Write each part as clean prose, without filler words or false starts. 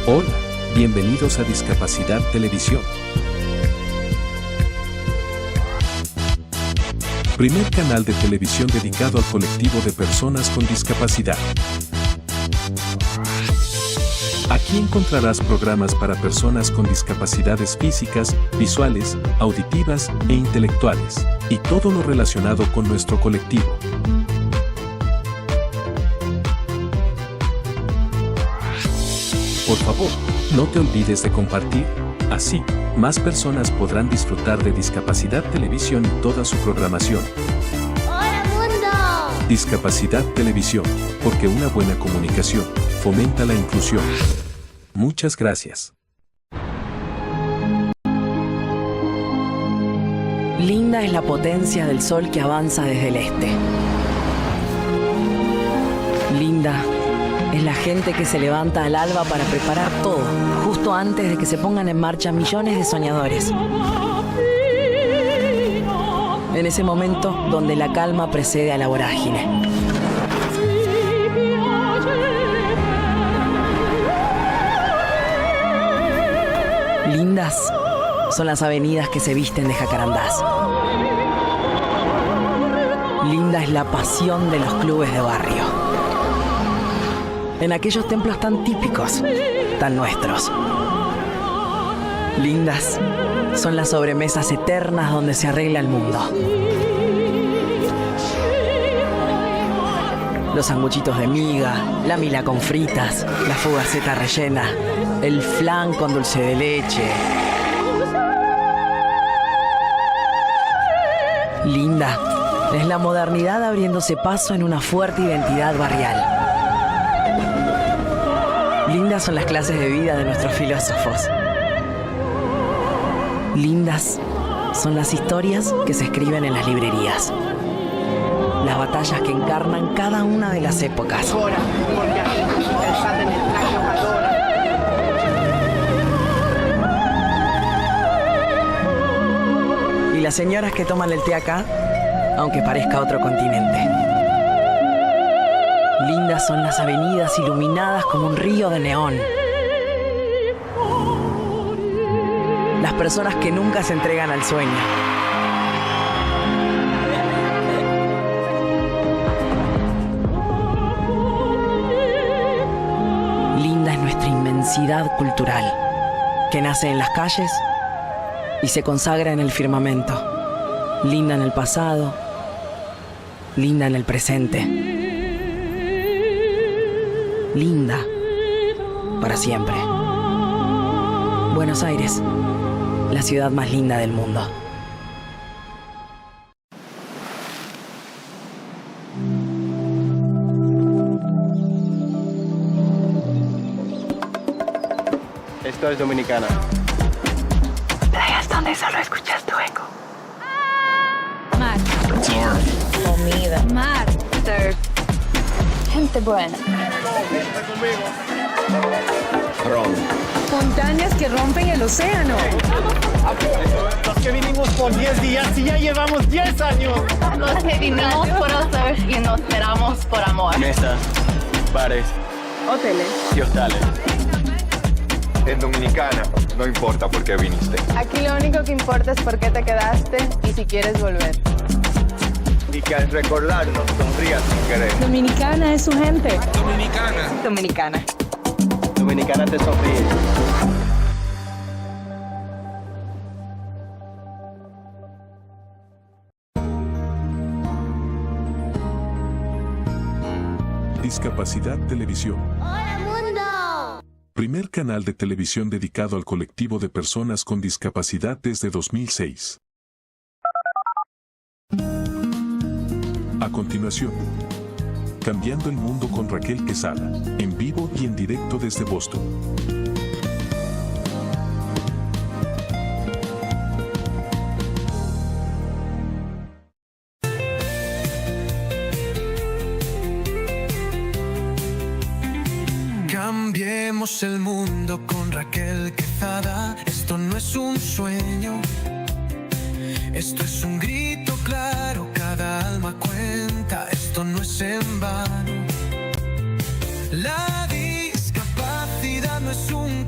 Hola, bienvenidos a Discapacidad Televisión. Primer canal de televisión dedicado al colectivo de personas con discapacidad. Aquí encontrarás programas para personas con discapacidades físicas, visuales, auditivas e intelectuales, y todo lo relacionado con nuestro colectivo. Por favor, no te olvides de compartir. Así, más personas podrán disfrutar de Discapacidad Televisión y toda su programación. ¡Hola, mundo! Discapacidad Televisión, porque una buena comunicación fomenta la inclusión. Muchas gracias. Linda es la potencia del sol que avanza desde el este. Linda es la gente que se levanta al alba para preparar todo, justo antes de que se pongan en marcha millones de soñadores. En ese momento donde la calma precede a la vorágine. Lindas son las avenidas que se visten de jacarandás. Linda es la pasión de los clubes de barrio. En aquellos templos tan típicos, tan nuestros. Lindas son las sobremesas eternas donde se arregla el mundo. Los sanguchitos de miga, la mila con fritas, la fugaceta rellena, el flan con dulce de leche. Linda es la modernidad abriéndose paso en una fuerte identidad barrial. Lindas son las clases de vida de nuestros filósofos. Lindas son las historias que se escriben en las librerías. Las batallas que encarnan cada una de las épocas. Y las señoras que toman el té acá, aunque parezca otro continente. Lindas son las avenidas iluminadas como un río de neón. Las personas que nunca se entregan al sueño. Linda es nuestra inmensidad cultural, que nace en las calles y se consagra en el firmamento. Linda en el pasado, linda en el presente. Linda para siempre. Buenos Aires, la ciudad más linda del mundo. Esto es Dominicana. Playas donde solo escuchas tu eco. Mar. Comida. Mar. Surf. Gente buena. Ron. Montañas que rompen el océano. Los que vinimos por 10 días y ya llevamos 10 años. Los que vinimos por el surf y nos esperamos por amor. Mesas, bares Hoteles. y hostales. En Dominicana, no importa por qué viniste. Aquí lo único que importa es por qué te quedaste y si quieres volver. Y que al recordarnos sonrías sin querer. Dominicana es su gente. Dominicana. Dominicana te sonríe. Discapacidad Televisión. ¡Hola, mundo! Primer canal de televisión dedicado al colectivo de personas con discapacidad desde 2006. A continuación, Cambiando el Mundo con Raquel Quesada, en vivo y en directo desde Boston. Cambiemos el mundo con Raquel Quesada. Esto no es un sueño, esto es un grito claro. Cada alma cuenta, esto no es en vano. La discapacidad no es un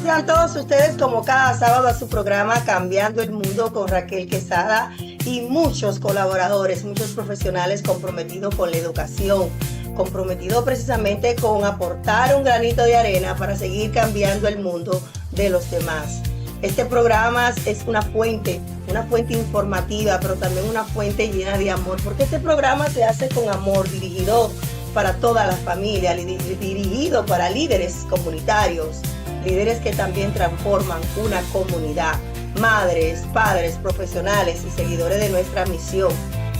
sean todos ustedes como cada sábado a su programa Cambiando el Mundo con Raquel Quesada y muchos colaboradores, muchos profesionales comprometidos con la educación, comprometidos precisamente con aportar un granito de arena para seguir cambiando el mundo de los demás. Este programa es una fuente informativa, pero también una fuente llena de amor, porque este programa se hace con amor, dirigido para toda la familia, dirigido para líderes comunitarios, líderes que también transforman una comunidad, madres, padres, profesionales y seguidores de nuestra misión.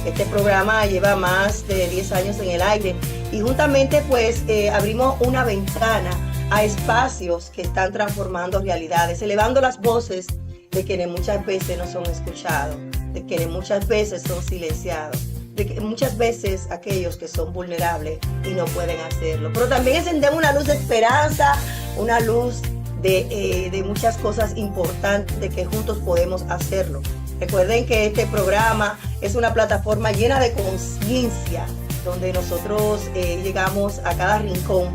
Este programa lleva más de 10 años en el aire y juntamente pues abrimos una ventana a espacios que están transformando realidades, elevando las voces de quienes muchas veces no son escuchados, de quienes muchas veces son silenciados, de que muchas veces aquellos que son vulnerables y no pueden hacerlo. Pero también encendemos una luz de esperanza, una luz de muchas cosas importantes de que juntos podemos hacerlo. Recuerden que este programa es una plataforma llena de conciencia, donde nosotros llegamos a cada rincón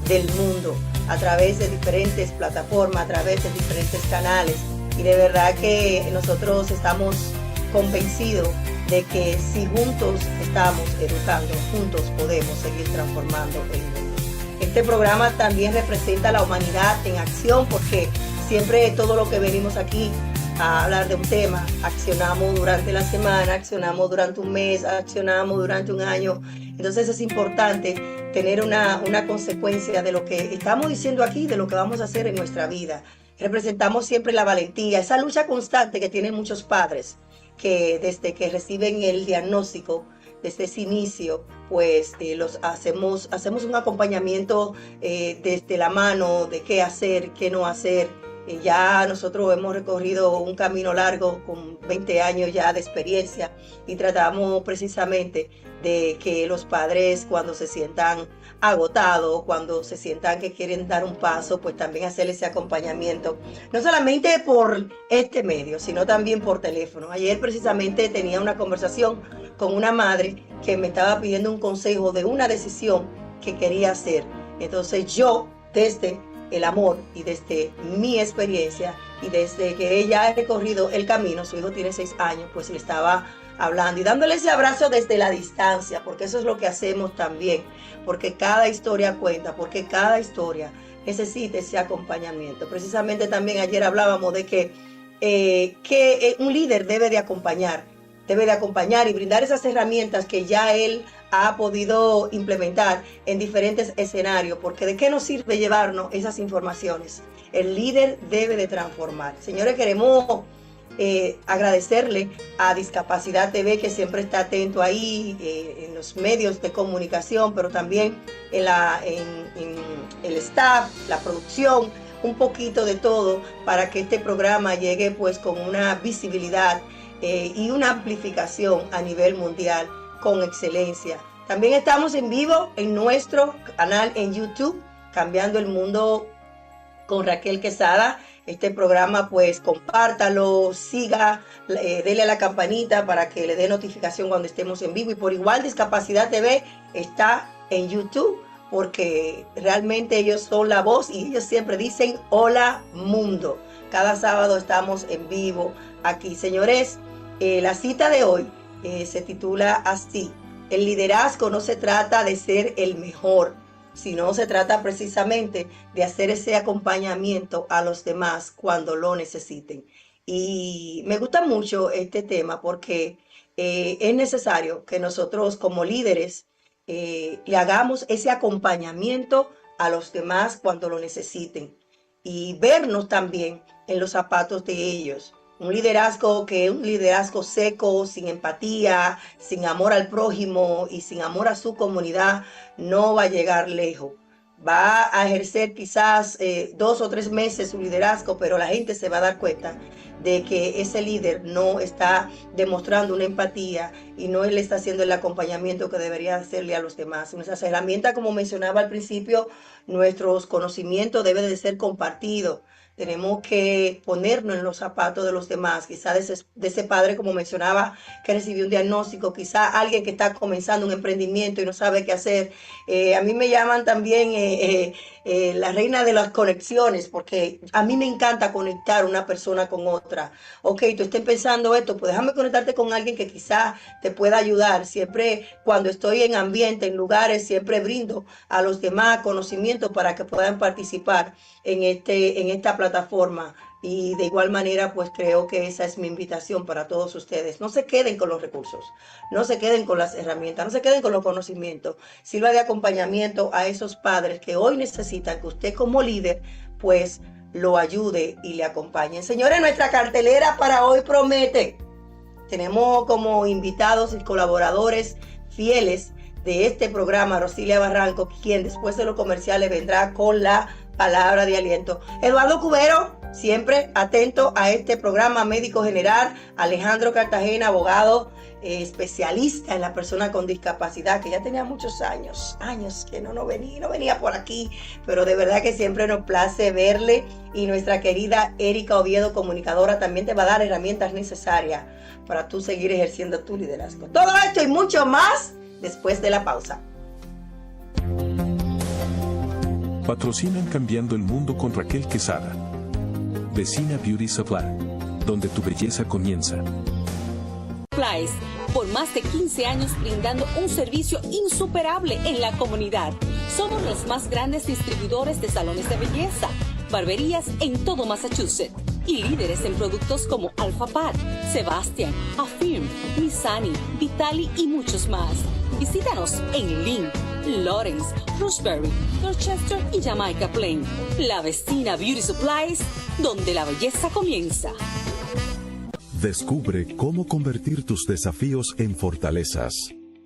del mundo a través de diferentes plataformas, a través de diferentes canales. Y de verdad que nosotros estamos convencidos de que si juntos estamos educando, juntos podemos seguir transformando el mundo. Este programa también representa la humanidad en acción, porque siempre todo lo que venimos aquí a hablar de un tema, accionamos durante la semana, accionamos durante un mes, accionamos durante un año. Entonces es importante tener una consecuencia de lo que estamos diciendo aquí, de lo que vamos a hacer en nuestra vida. Representamos siempre la valentía, esa lucha constante que tienen muchos padres, que desde que reciben el diagnóstico, desde ese inicio, pues hacemos un acompañamiento desde la mano de qué hacer, qué no hacer. Ya nosotros hemos recorrido un camino largo con 20 años ya de experiencia y tratamos precisamente de que los padres, cuando se sientan agotados, cuando se sientan que quieren dar un paso, pues también hacerles ese acompañamiento, no solamente por este medio, sino también por teléfono. Ayer precisamente tenía una conversación con una madre que me estaba pidiendo un consejo de una decisión que quería hacer. Entonces yo, desde el amor y desde mi experiencia y desde que ella ha recorrido el camino, su hijo tiene 6 años, pues le estaba hablando y dándole ese abrazo desde la distancia, porque eso es lo que hacemos también, porque cada historia cuenta, porque cada historia necesita ese acompañamiento. Precisamente también ayer hablábamos de que un líder debe de acompañar y brindar esas herramientas que ya él ha podido implementar en diferentes escenarios, porque ¿de qué nos sirve llevarnos esas informaciones? El líder debe de transformar. Señores, queremos agradecerle a Discapacidad TV, que siempre está atento ahí en los medios de comunicación, pero también en el staff, la producción, un poquito de todo para que este programa llegue pues con una visibilidad y una amplificación a nivel mundial con excelencia. También estamos en vivo en nuestro canal en YouTube, Cambiando el Mundo con Raquel Quesada. Este programa pues compártalo, siga, dele a la campanita para que le dé notificación cuando estemos en vivo. Y por igual Discapacidad TV está en YouTube, porque realmente ellos son la voz y ellos siempre dicen hola mundo. Cada sábado estamos en vivo aquí. Señores, la cita de hoy se titula así: el liderazgo no se trata de ser el mejor, sino se trata precisamente de hacer ese acompañamiento a los demás cuando lo necesiten. Y me gusta mucho este tema porque es necesario que nosotros como líderes le hagamos ese acompañamiento a los demás cuando lo necesiten y vernos también en los zapatos de ellos. Un liderazgo que es un liderazgo seco, sin empatía, sin amor al prójimo y sin amor a su comunidad, no va a llegar lejos. Va a ejercer quizás 2 o 3 meses su liderazgo, pero la gente se va a dar cuenta de que ese líder no está demostrando una empatía y no le está haciendo el acompañamiento que debería hacerle a los demás. Nuestras herramientas, como mencionaba al principio, nuestros conocimientos deben de ser compartidos. Tenemos que ponernos en los zapatos de los demás, quizá de ese padre, como mencionaba, que recibió un diagnóstico, quizá alguien que está comenzando un emprendimiento y no sabe qué hacer. A mí me llaman también la reina de las conexiones, porque a mí me encanta conectar una persona con otra. Ok, tú estás pensando esto, pues déjame conectarte con alguien que quizá te pueda ayudar. Siempre cuando estoy en ambiente, en lugares, siempre brindo a los demás conocimientos para que puedan participar en esta plataforma. Y de igual manera, pues creo que esa es mi invitación para todos ustedes. No se queden con los recursos, no se queden con las herramientas, no se queden con los conocimientos. Sirva de acompañamiento a esos padres que hoy necesitan que usted como líder, pues lo ayude y le acompañe. Señores, nuestra cartelera para hoy promete. Tenemos como invitados y colaboradores fieles de este programa Rosilia Barranco, quien después de los comerciales vendrá con la palabra de aliento. Eduardo Cubero, siempre atento a este programa, médico general. Alejandro Cartagena, abogado, especialista en la persona con discapacidad, que ya tenía muchos años que no venía por aquí, pero de verdad que siempre nos place verle. Y nuestra querida Erika Oviedo, comunicadora, también te va a dar herramientas necesarias para tú seguir ejerciendo tu liderazgo. Todo esto y mucho más después de la pausa. Patrocinan Cambiando el Mundo con Raquel Quesada. Vecina Beauty Supply, donde tu belleza comienza. Supplies, por más de 15 años brindando un servicio insuperable en la comunidad. Somos los más grandes distribuidores de salones de belleza, barberías en todo Massachusetts y líderes en productos como Alpha Pat, Sebastian, Affirm, Missani, Vitali y muchos más. Visítanos en Lynn, Lawrence, Roxbury, Dorchester y Jamaica Plain. La Vecina Beauty Supplies, donde la belleza comienza. Descubre cómo convertir tus desafíos en fortalezas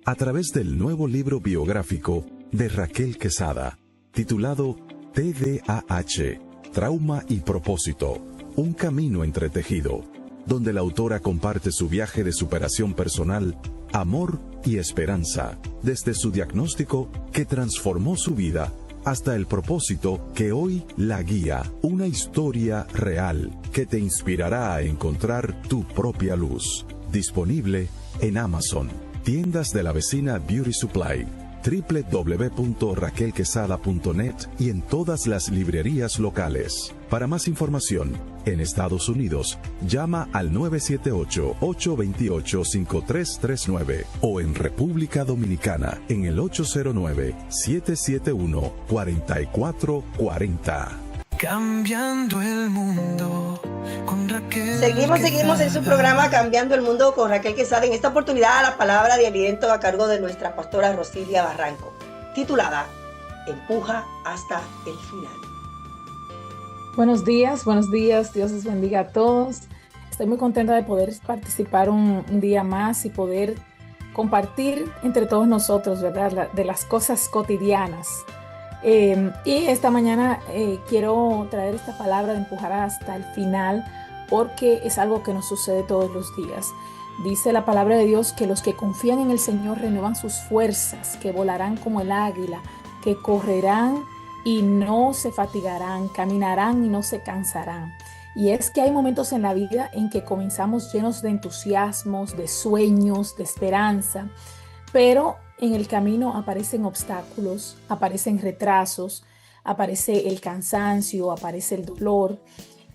a través del nuevo libro biográfico de Raquel Quesada, titulado TDAH, Trauma y Propósito, un camino entretejido, donde la autora comparte su viaje de superación personal, amor y esperanza, desde su diagnóstico que transformó su vida hasta el propósito que hoy la guía, una historia real que te inspirará a encontrar tu propia luz. Disponible en Amazon, tiendas de la Vecina Beauty Supply, www.raquelquesada.net y en todas las librerías locales. Para más información, en Estados Unidos, llama al 978-828-5339 o en República Dominicana en el 809-771-4440. Cambiando el mundo con Raquel. Seguimos en su programa Cambiando el Mundo con Raquel Quesada. En esta oportunidad, la palabra de aliento a cargo de nuestra pastora Rosilia Barranco, titulada Empuja hasta el final. Buenos días, Dios les bendiga a todos. Estoy muy contenta de poder participar un día más y poder compartir entre todos nosotros, ¿verdad?, de las cosas cotidianas. Y esta mañana quiero traer esta palabra de empujar hasta el final, porque es algo que nos sucede todos los días. Dice la palabra de Dios que los que confían en el Señor renuevan sus fuerzas, que volarán como el águila, que correrán y no se fatigarán, caminarán y no se cansarán. Y es que hay momentos en la vida en que comenzamos llenos de entusiasmos, de sueños, de esperanza, pero en el camino aparecen obstáculos, aparecen retrasos, aparece el cansancio, aparece el dolor,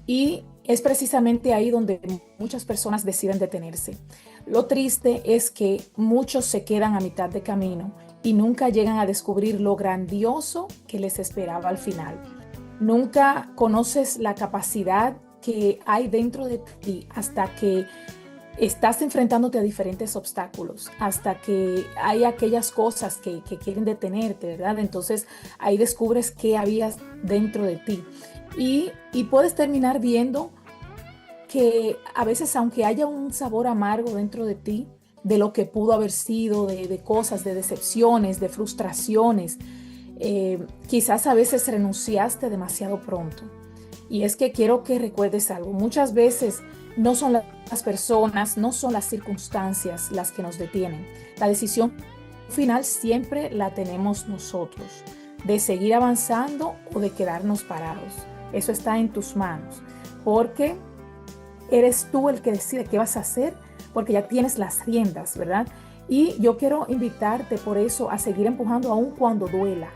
y es precisamente ahí donde muchas personas deciden detenerse. Lo triste es que muchos se quedan a mitad de camino y nunca llegan a descubrir lo grandioso que les esperaba al final. Nunca conoces la capacidad que hay dentro de ti hasta que estás enfrentándote a diferentes obstáculos, hasta que hay aquellas cosas que quieren detenerte, ¿verdad? Entonces ahí descubres qué había dentro de ti. Y puedes terminar viendo que a veces, aunque haya un sabor amargo dentro de ti, de lo que pudo haber sido, de cosas, de decepciones, de frustraciones, quizás a veces renunciaste demasiado pronto. Y es que quiero que recuerdes algo. Muchas veces no son las personas, no son las circunstancias las que nos detienen. La decisión final siempre la tenemos nosotros, de seguir avanzando o de quedarnos parados. Eso está en tus manos, porque eres tú el que decide qué vas a hacer, porque ya tienes las riendas, ¿verdad? Y yo quiero invitarte por eso a seguir empujando aun cuando duela,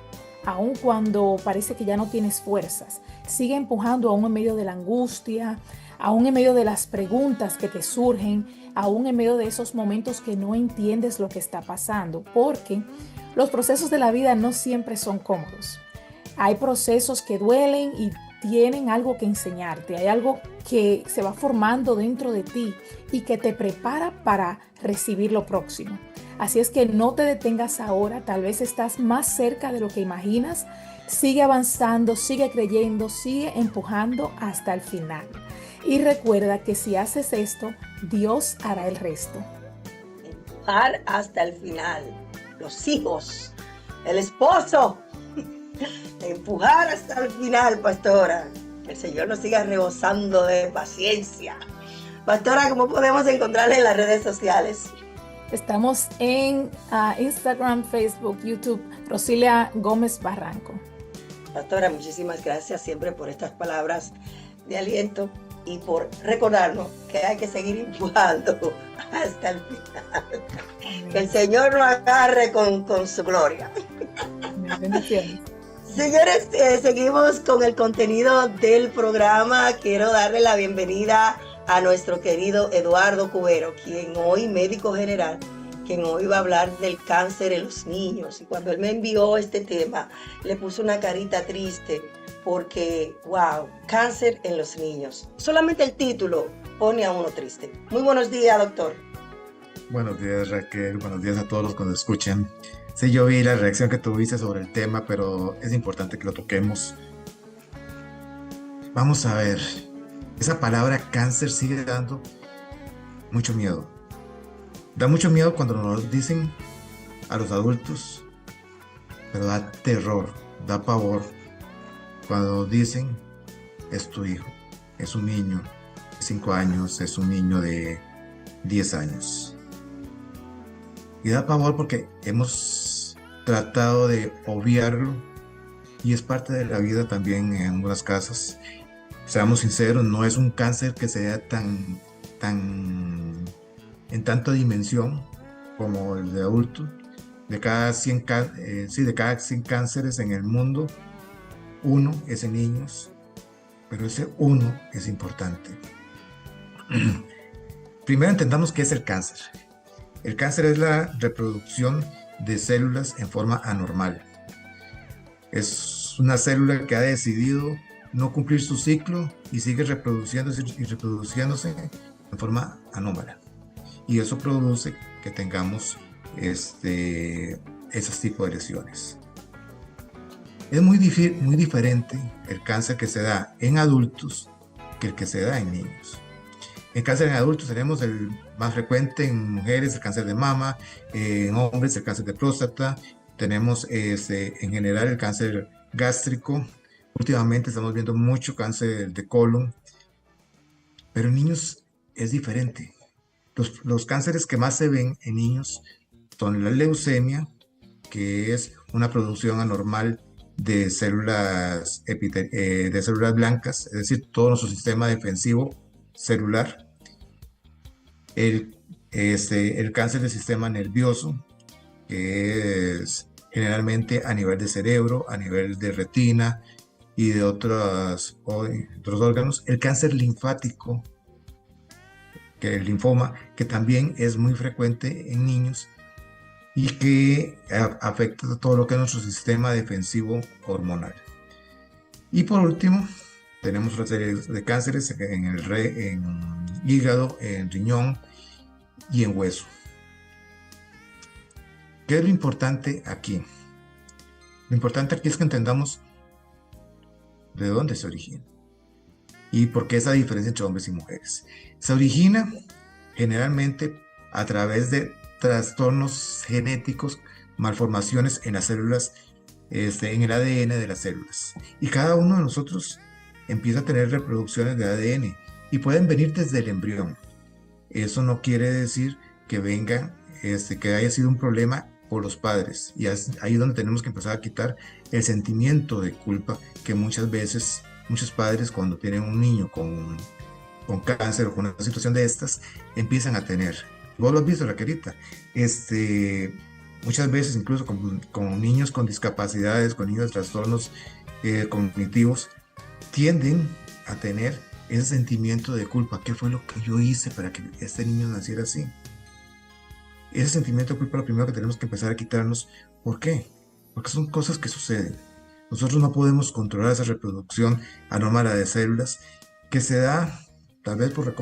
aun cuando parece que ya no tienes fuerzas. Sigue empujando aún en medio de la angustia, aún en medio de las preguntas que te surgen, aún en medio de esos momentos que no entiendes lo que está pasando, porque los procesos de la vida no siempre son cómodos. Hay procesos que duelen y tienen algo que enseñarte, hay algo que se va formando dentro de ti y que te prepara para recibir lo próximo. Así es que no te detengas ahora, tal vez estás más cerca de lo que imaginas. Sigue avanzando, sigue creyendo, sigue empujando hasta el final. Y recuerda que si haces esto, Dios hará el resto. Empujar hasta el final. Los hijos, el esposo. Empujar hasta el final, pastora. Que el Señor nos siga rebosando de paciencia. Pastora, ¿cómo podemos encontrarla en las redes sociales? Estamos en Instagram, Facebook, YouTube, Rosilia Gómez Barranco. Pastora, muchísimas gracias siempre por estas palabras de aliento y por recordarnos que hay que seguir empujando hasta el final. Amén. Que el Señor nos agarre con su gloria. Bendiciones. Señores, seguimos con el contenido del programa. Quiero darle la bienvenida a nuestro querido Eduardo Cubero, quien hoy, médico general, quien hoy va a hablar del cáncer en los niños. Y cuando él me envió este tema, le puso una carita triste porque, wow, cáncer en los niños. Solamente el título pone a uno triste. Muy buenos días, doctor. Buenos días, Raquel. Buenos días a todos los que nos escuchan. Sí, yo vi la reacción que tuviste sobre el tema, pero es importante que lo toquemos. Vamos a ver. Esa palabra cáncer sigue dando mucho miedo. Da mucho miedo cuando nos lo dicen a los adultos, pero da terror, da pavor cuando nos dicen es tu hijo, es un niño de 5 años, es un niño de 10 años. Y da pavor porque hemos tratado de obviarlo y es parte de la vida también en algunas casas. Seamos sinceros, no es un cáncer que sea tan en tanta dimensión como el de adulto. De cada 100 cánceres en el mundo, 1 es en niños, pero ese 1 es importante. Primero entendamos qué es el cáncer. El cáncer es la reproducción de células en forma anormal. Es una célula que ha decidido no cumplir su ciclo y sigue reproduciéndose y reproduciéndose en forma anómala. Y eso produce que tengamos esos tipos de lesiones. Es muy diferente el cáncer que se da en adultos que el que se da en niños. El cáncer en adultos tenemos el más frecuente en mujeres, el cáncer de mama, en hombres el cáncer de próstata, tenemos en general el cáncer gástrico. Últimamente estamos viendo mucho cáncer de colon, pero en niños es diferente. Los cánceres que más se ven en niños son la leucemia, que es una producción anormal de células blancas, es decir, todo nuestro sistema defensivo celular. El cáncer del sistema nervioso, que es generalmente a nivel de cerebro, a nivel de retina y de otros órganos. El cáncer linfático, que el linfoma, que también es muy frecuente en niños y que afecta todo lo que es nuestro sistema defensivo hormonal. Y por último, tenemos una serie de cánceres en hígado, en riñón y en hueso. ¿Qué es lo importante aquí? Lo importante aquí es que entendamos de dónde se origina y por qué esa diferencia entre hombres y mujeres. Se origina generalmente a través de trastornos genéticos, malformaciones en las células, en el ADN de las células. Y cada uno de nosotros empieza a tener reproducciones de ADN y pueden venir desde el embrión. Eso no quiere decir que venga, que haya sido un problema por los padres. Y es ahí donde tenemos que empezar a quitar el sentimiento de culpa que muchas veces muchos padres cuando tienen un niño con cáncer o con una situación de estas, empiezan a tener. Vos lo has visto, Raquelita. Muchas veces incluso con niños con discapacidades, con niños de trastornos cognitivos, tienden a tener ese sentimiento de culpa. ¿Qué fue lo que yo hice para que este niño naciera así? Ese sentimiento de culpa es lo primero que tenemos que empezar a quitarnos. ¿Por qué? Porque son cosas que suceden. Nosotros no podemos controlar esa reproducción anómala de células que se da tal vez por la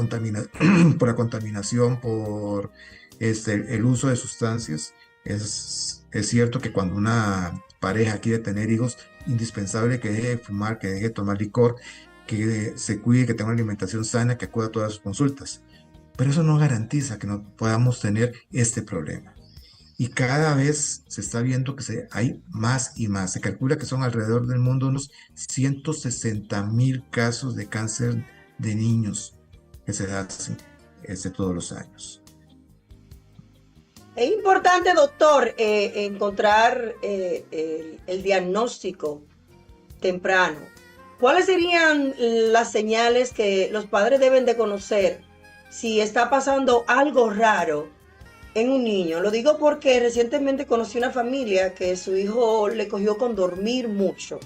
contaminación, por el uso de sustancias. Es cierto que cuando una pareja quiere tener hijos, indispensable que deje de fumar, que deje de tomar licor, que se cuide, que tenga una alimentación sana, que acuda a todas sus consultas. Pero eso no garantiza que no podamos tener este problema. Y cada vez se está viendo que hay más y más. Se calcula que son alrededor del mundo unos 160,000 casos de cáncer de niños que se dan todos los años. Es importante, doctor, encontrar el diagnóstico temprano. ¿Cuáles serían las señales que los padres deben de conocer si está pasando algo raro en un niño? Lo digo porque recientemente conocí una familia que su hijo le cogió con dormir mucho.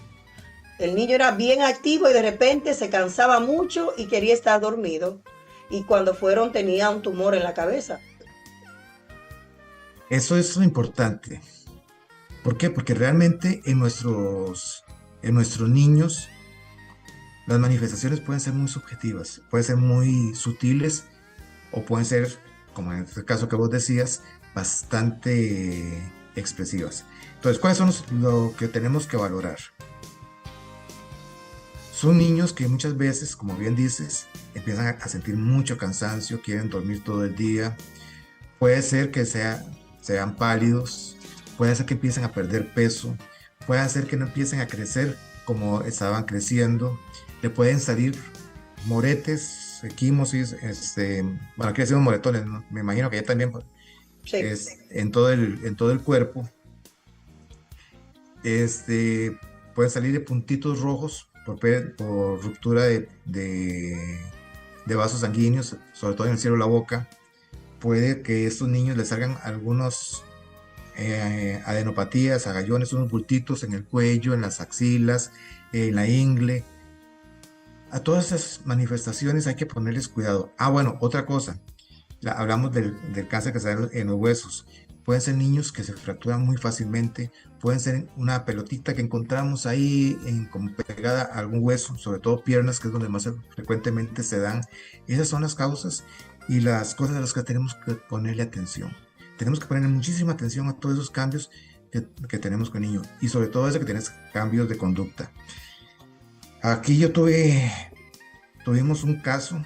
El niño era bien activo y de repente se cansaba mucho y quería estar dormido. Y cuando fueron tenía un tumor en la cabeza. Eso es lo importante. ¿Por qué? Porque realmente en nuestros niños las manifestaciones pueden ser muy subjetivas, pueden ser muy sutiles o pueden ser, como en este caso que vos decías, bastante expresivas. Entonces, ¿cuáles son lo que tenemos que valorar? Son niños que muchas veces, como bien dices, empiezan a sentir mucho cansancio, quieren dormir todo el día. Puede ser que sean pálidos, puede ser que empiecen a perder peso, puede ser que no empiecen a crecer como estaban creciendo. Le pueden salir moretes, equimosis, bueno, aquí decimos moretones, ¿no? Me imagino que ya también sí. En todo el cuerpo. Pueden salir de puntitos rojos por ruptura de vasos sanguíneos, sobre todo en el cielo de la boca. Puede que a estos niños les salgan algunos adenopatías, agallones, unos bultitos en el cuello, en las axilas, en la ingle. A todas esas manifestaciones hay que ponerles cuidado. Bueno, otra cosa, hablamos del cáncer que se da en los huesos. Pueden ser niños que se fracturan muy fácilmente, pueden ser una pelotita que encontramos ahí como pegada a algún hueso, sobre todo piernas, que es donde más frecuentemente se dan. Esas son las causas y las cosas a las que tenemos que ponerle atención. Tenemos que ponerle muchísima atención a todos esos cambios que tenemos con el niño, y sobre todo ese que tienes cambios de conducta. Aquí tuvimos un caso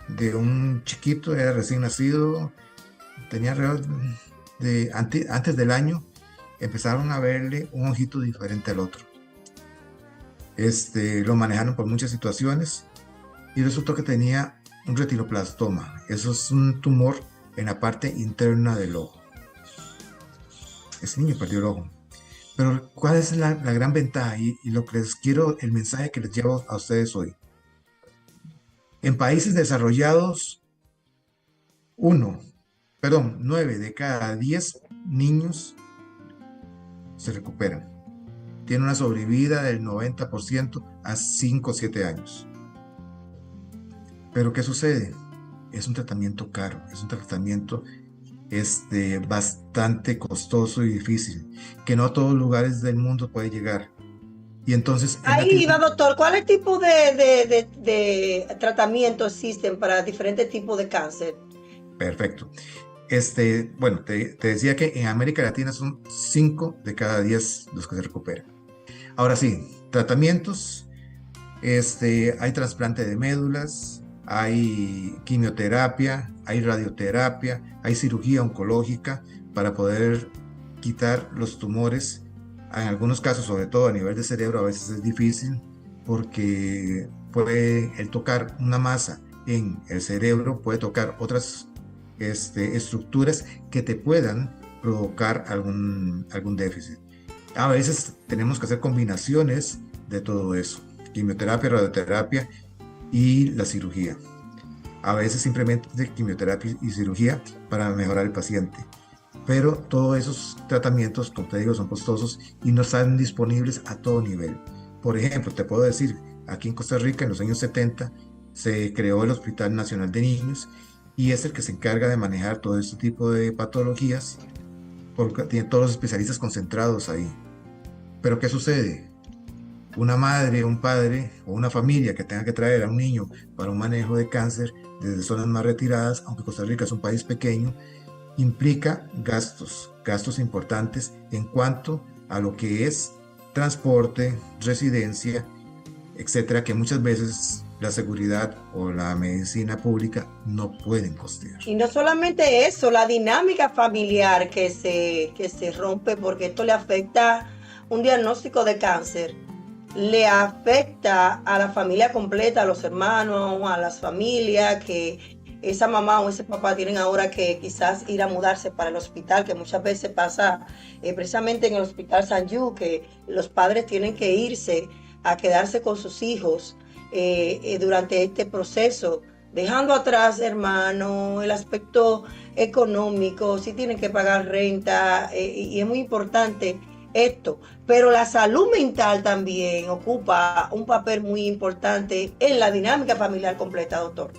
de un chiquito, era recién nacido, tenía alrededor antes del año, empezaron a verle un ojito diferente al otro. Lo manejaron por muchas situaciones y resultó que tenía un retinoblastoma. Eso es un tumor en la parte interna del ojo. Ese niño perdió el ojo. Pero ¿cuál es la gran ventaja? Y lo que el mensaje que les llevo a ustedes hoy. En países desarrollados, 9 de cada 10 niños se recuperan. Tienen una sobrevida del 90% a 5 o 7 años. Pero ¿qué sucede? Es un tratamiento caro, es un tratamiento bastante costoso y difícil, que no a todos los lugares del mundo puede llegar. Y entonces... Ahí va, doctor, ¿cuáles tipos de tratamiento existen para diferentes tipos de cáncer? Perfecto. Bueno, te decía que en América Latina son 5 de cada 10 los que se recuperan. Ahora sí, tratamientos, hay trasplante de médulas, hay quimioterapia, hay radioterapia, hay cirugía oncológica para poder quitar los tumores. En algunos casos, sobre todo a nivel de cerebro, a veces es difícil porque el tocar una masa en el cerebro puede tocar otras estructuras que te puedan provocar algún déficit. A veces tenemos que hacer combinaciones de todo eso. quimioterapia, radioterapia y la cirugía. A veces simplemente quimioterapia y cirugía para mejorar el paciente. Pero todos esos tratamientos, como te digo, son costosos y no están disponibles a todo nivel. Por ejemplo, te puedo decir, aquí en Costa Rica en los años 70 se creó el Hospital Nacional de Niños y es el que se encarga de manejar todo este tipo de patologías porque tiene todos los especialistas concentrados ahí. Pero ¿qué sucede? Una madre, un padre o una familia que tenga que traer a un niño para un manejo de cáncer desde zonas más retiradas, aunque Costa Rica es un país pequeño, implica gastos importantes en cuanto a lo que es transporte, residencia, etcétera, que muchas veces la seguridad o la medicina pública no pueden costear. Y no solamente eso, la dinámica familiar que se rompe, porque esto le afecta un diagnóstico de cáncer, le afecta a la familia completa, a los hermanos, a las familias, que esa mamá o ese papá tienen ahora que quizás ir a mudarse para el hospital, que muchas veces pasa precisamente en el Hospital San Yu, que los padres tienen que irse a quedarse con sus hijos durante este proceso, dejando atrás, hermano, el aspecto económico, si tienen que pagar renta, y es muy importante esto, pero la salud mental también ocupa un papel muy importante en la dinámica familiar completa, doctor.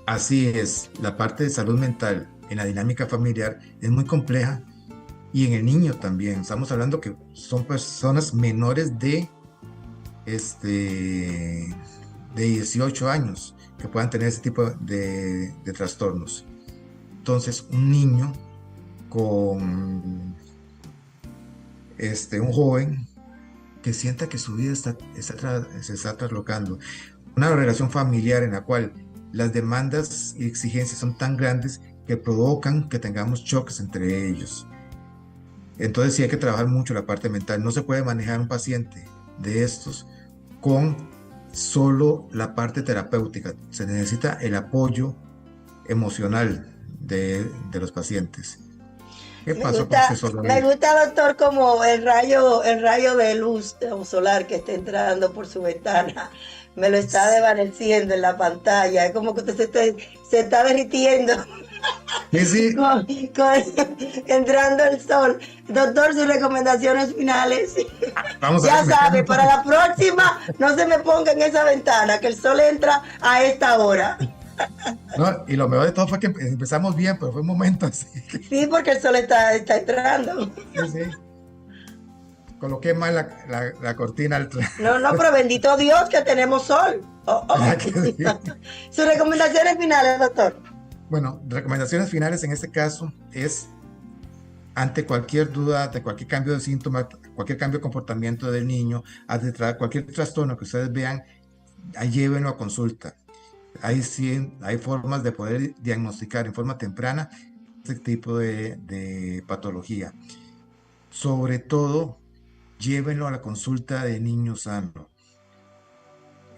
Así es, la parte de salud mental en la dinámica familiar es muy compleja y en el niño también. Estamos hablando que son personas menores de 18 años que puedan tener ese tipo de trastornos. Entonces, un niño con un joven que sienta que su vida se está traslocando, una relación familiar en la cual las demandas y exigencias son tan grandes que provocan que tengamos choques entre ellos. Entonces sí hay que trabajar mucho la parte mental. No se puede manejar un paciente de estos con solo la parte terapéutica. Se necesita el apoyo emocional de los pacientes. ¿Qué pasó con ese solo? Me gusta, doctor, como el rayo de luz solar que está entrando por su ventana. Me lo está desvaneciendo en la pantalla. Es como que usted se está derritiendo. Sí. Entrando el sol. Doctor, sus recomendaciones finales. Vamos ya sabe, para la próxima no se me ponga en esa ventana, que el sol entra a esta hora. No, y lo mejor de todo fue que empezamos bien, pero fue un momento así. Sí, porque el sol está entrando. Sí. Coloqué mal la cortina. No, pero bendito Dios que tenemos sol. Sus recomendaciones finales, doctor. Bueno, recomendaciones finales en este caso es, ante cualquier duda, ante cualquier cambio de síntoma, cualquier cambio de comportamiento del niño, ante cualquier trastorno que ustedes vean, llévenlo a consulta. Hay formas de poder diagnosticar en forma temprana este tipo de patología. Sobre todo, llévenlo a la consulta de niño sano.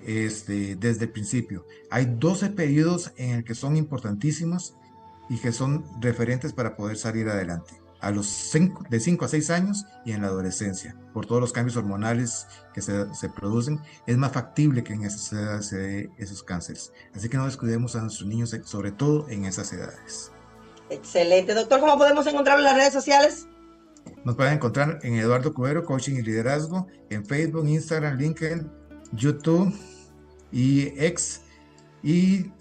Desde el principio. Hay 12 periodos en el que son importantísimos y que son referentes para poder salir adelante. De 5 a 6 años y en la adolescencia. Por todos los cambios hormonales que se producen, es más factible que en esas edades se dé esos cánceres. Así que no descuidemos a nuestros niños, sobre todo en esas edades. Excelente. Doctor, ¿cómo podemos encontrarlo en las redes sociales? Nos pueden encontrar en Eduardo Cubero, Coaching y Liderazgo, en Facebook, Instagram, LinkedIn, YouTube y X. Y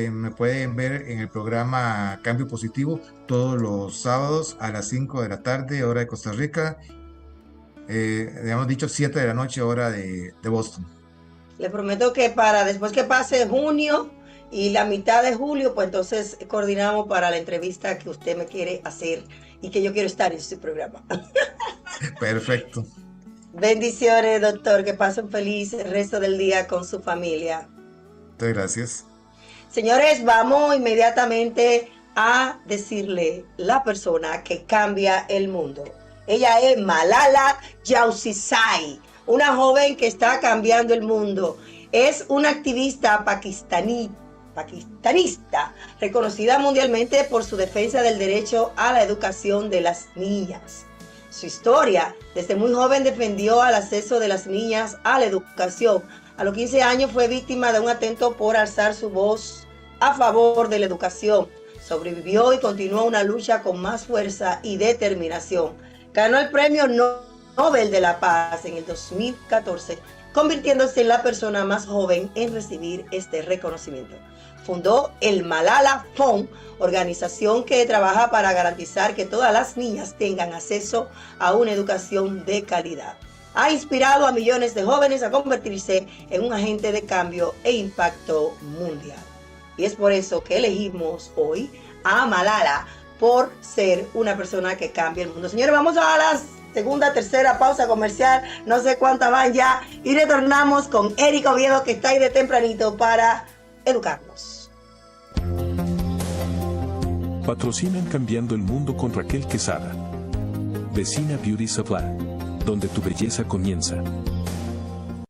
me pueden ver en el programa Cambio Positivo todos los sábados a las 5 de la tarde, hora de Costa Rica. Habíamos dicho 7 de la noche, hora de Boston. Le prometo que para después que pase junio y la mitad de julio, pues entonces coordinamos para la entrevista que usted me quiere hacer y que yo quiero estar en su programa. Perfecto. Bendiciones, doctor, que pasen feliz el resto del día con su familia. Muchas gracias. Señores, vamos inmediatamente a decirle la persona que cambia el mundo. Ella es Malala Yousafzai, una joven que está cambiando el mundo. Es una activista pakistanista, reconocida mundialmente por su defensa del derecho a la educación de las niñas. su historia. Desde muy joven defendió el acceso de las niñas a la educación. A los 15 años fue víctima de un atentado por alzar su voz a favor de la educación. Sobrevivió y continuó una lucha con más fuerza y determinación. Ganó el Premio Nobel de la Paz en el 2014, convirtiéndose en la persona más joven en recibir este reconocimiento. Fundó el Malala Fund, organización que trabaja para garantizar que todas las niñas tengan acceso a una educación de calidad. Ha inspirado a millones de jóvenes a convertirse en un agente de cambio e impacto mundial. Y es por eso que elegimos hoy a Malala por ser una persona que cambia el mundo. Señores, vamos a la segunda, tercera pausa comercial, no sé cuántas van ya, y retornamos con Eric Oviedo, que está ahí de tempranito para educarnos. Patrocinan Cambiando el Mundo con Raquel Quesada. Vecina Beauty Supply, donde tu belleza comienza.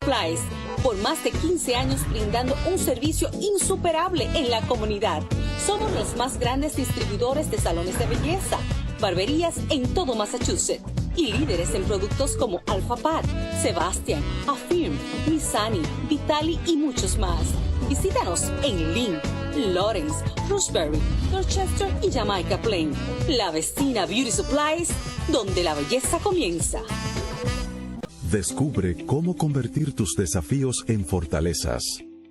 Supplies, por más de 15 años brindando un servicio insuperable en la comunidad. Somos los más grandes distribuidores de salones de belleza, barberías en todo Massachusetts y líderes en productos como Alpha Pat, Sebastian, Affirm, Missani, Vitali y muchos más. Visítanos en Lynn, Lawrence, Roxbury, Dorchester y Jamaica Plain. La Vecina Beauty Supplies, donde la belleza comienza. Descubre cómo convertir tus desafíos en fortalezas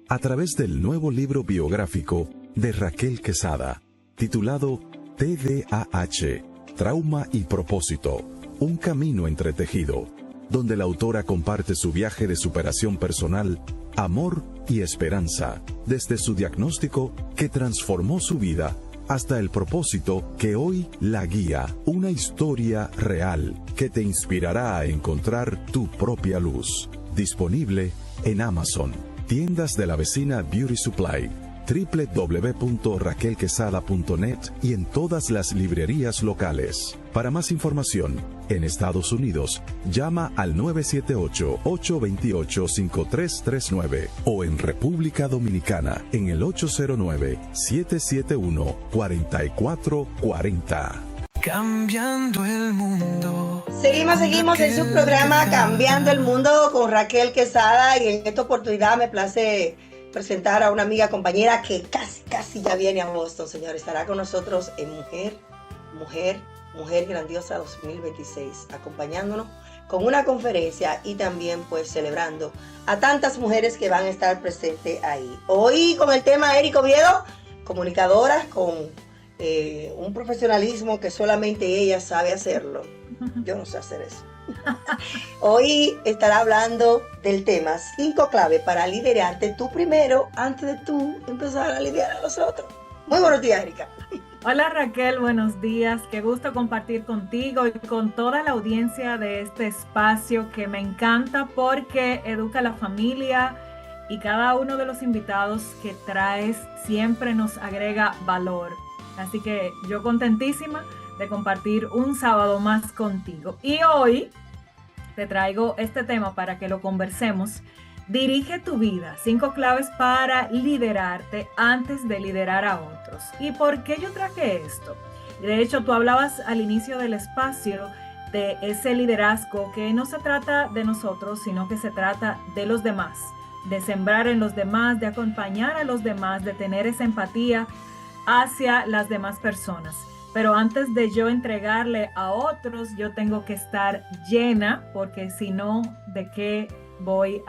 a través del nuevo libro biográfico de Raquel Quesada, titulado TDAH, Trauma y Propósito, un camino entretejido, donde la autora comparte su viaje de superación personal, amor y esperanza, desde su diagnóstico que transformó su vida hasta el propósito que hoy la guía, una historia real que te inspirará a encontrar tu propia luz. Disponible en Amazon, tiendas de la Vecina Beauty Supply, www.raquelquesada.net y en todas las librerías locales. Para más información, en Estados Unidos, llama al 978-828-5339 o en República Dominicana en el 809-771-4440. Cambiando el mundo. Seguimos en su programa Cambiando el Mundo con Raquel Quesada, y en esta oportunidad me place presentar a una amiga compañera que casi ya viene a Boston, señor. Estará con nosotros en Mujer Grandiosa 2026, acompañándonos con una conferencia y también pues celebrando a tantas mujeres que van a estar presentes ahí. Hoy con el tema Eric Oviedo, comunicadora con un profesionalismo que solamente ella sabe hacerlo. Yo no sé hacer eso. Hoy estará hablando del tema 5 claves para liderarte tú primero antes de tú empezar a liderar a los otros. Muy buenos días, Erika. Hola Raquel, buenos días. Qué gusto compartir contigo y con toda la audiencia de este espacio que me encanta porque educa a la familia y cada uno de los invitados que traes siempre nos agrega valor. Así que yo contentísima de compartir un sábado más contigo. Y hoy te traigo este tema para que lo conversemos. Dirige tu vida, 5 claves para liderarte antes de liderar a otros. ¿Y por qué yo traje esto? De hecho, tú hablabas al inicio del espacio de ese liderazgo que no se trata de nosotros, sino que se trata de los demás, de sembrar en los demás, de acompañar a los demás, de tener esa empatía hacia las demás personas. Pero antes de yo entregarle a otros, yo tengo que estar llena, porque si no, ¿de qué voy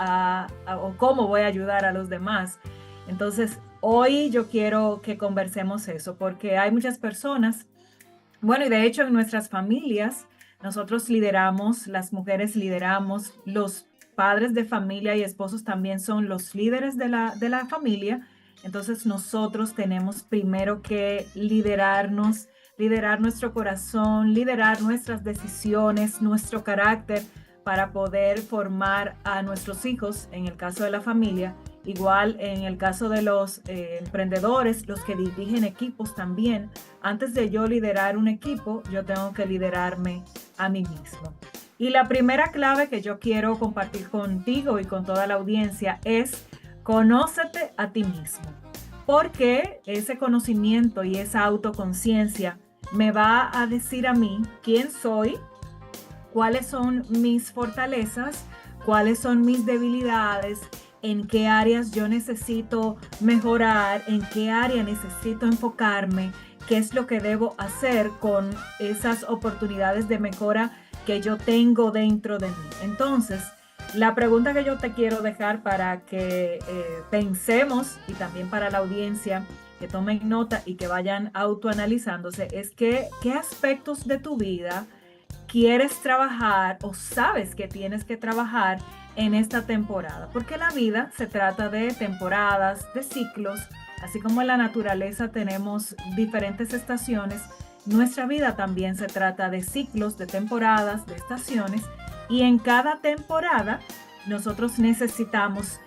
o cómo voy a ayudar a los demás? Entonces, hoy yo quiero que conversemos eso, porque hay muchas personas, bueno, y de hecho en nuestras familias, nosotros lideramos, las mujeres lideramos, los padres de familia y esposos también son los líderes de la familia. Entonces, nosotros tenemos primero que liderarnos, liderar nuestro corazón, liderar nuestras decisiones, nuestro carácter para poder formar a nuestros hijos, en el caso de la familia, igual en el caso de los emprendedores, los que dirigen equipos también. Antes de yo liderar un equipo, yo tengo que liderarme a mí mismo. Y la primera clave que yo quiero compartir contigo y con toda la audiencia es: conócete a ti mismo, porque ese conocimiento y esa autoconciencia me va a decir a mí quién soy, cuáles son mis fortalezas, cuáles son mis debilidades, en qué áreas yo necesito mejorar, en qué área necesito enfocarme, qué es lo que debo hacer con esas oportunidades de mejora que yo tengo dentro de mí. Entonces, la pregunta que yo te quiero dejar para que pensemos, y también para la audiencia que tomen nota y que vayan autoanalizándose, es que qué aspectos de tu vida quieres trabajar o sabes que tienes que trabajar en esta temporada, porque la vida se trata de temporadas, de ciclos, así como en la naturaleza tenemos diferentes estaciones. Nuestra vida también se trata de ciclos, de temporadas, de estaciones, y en cada temporada nosotros necesitamos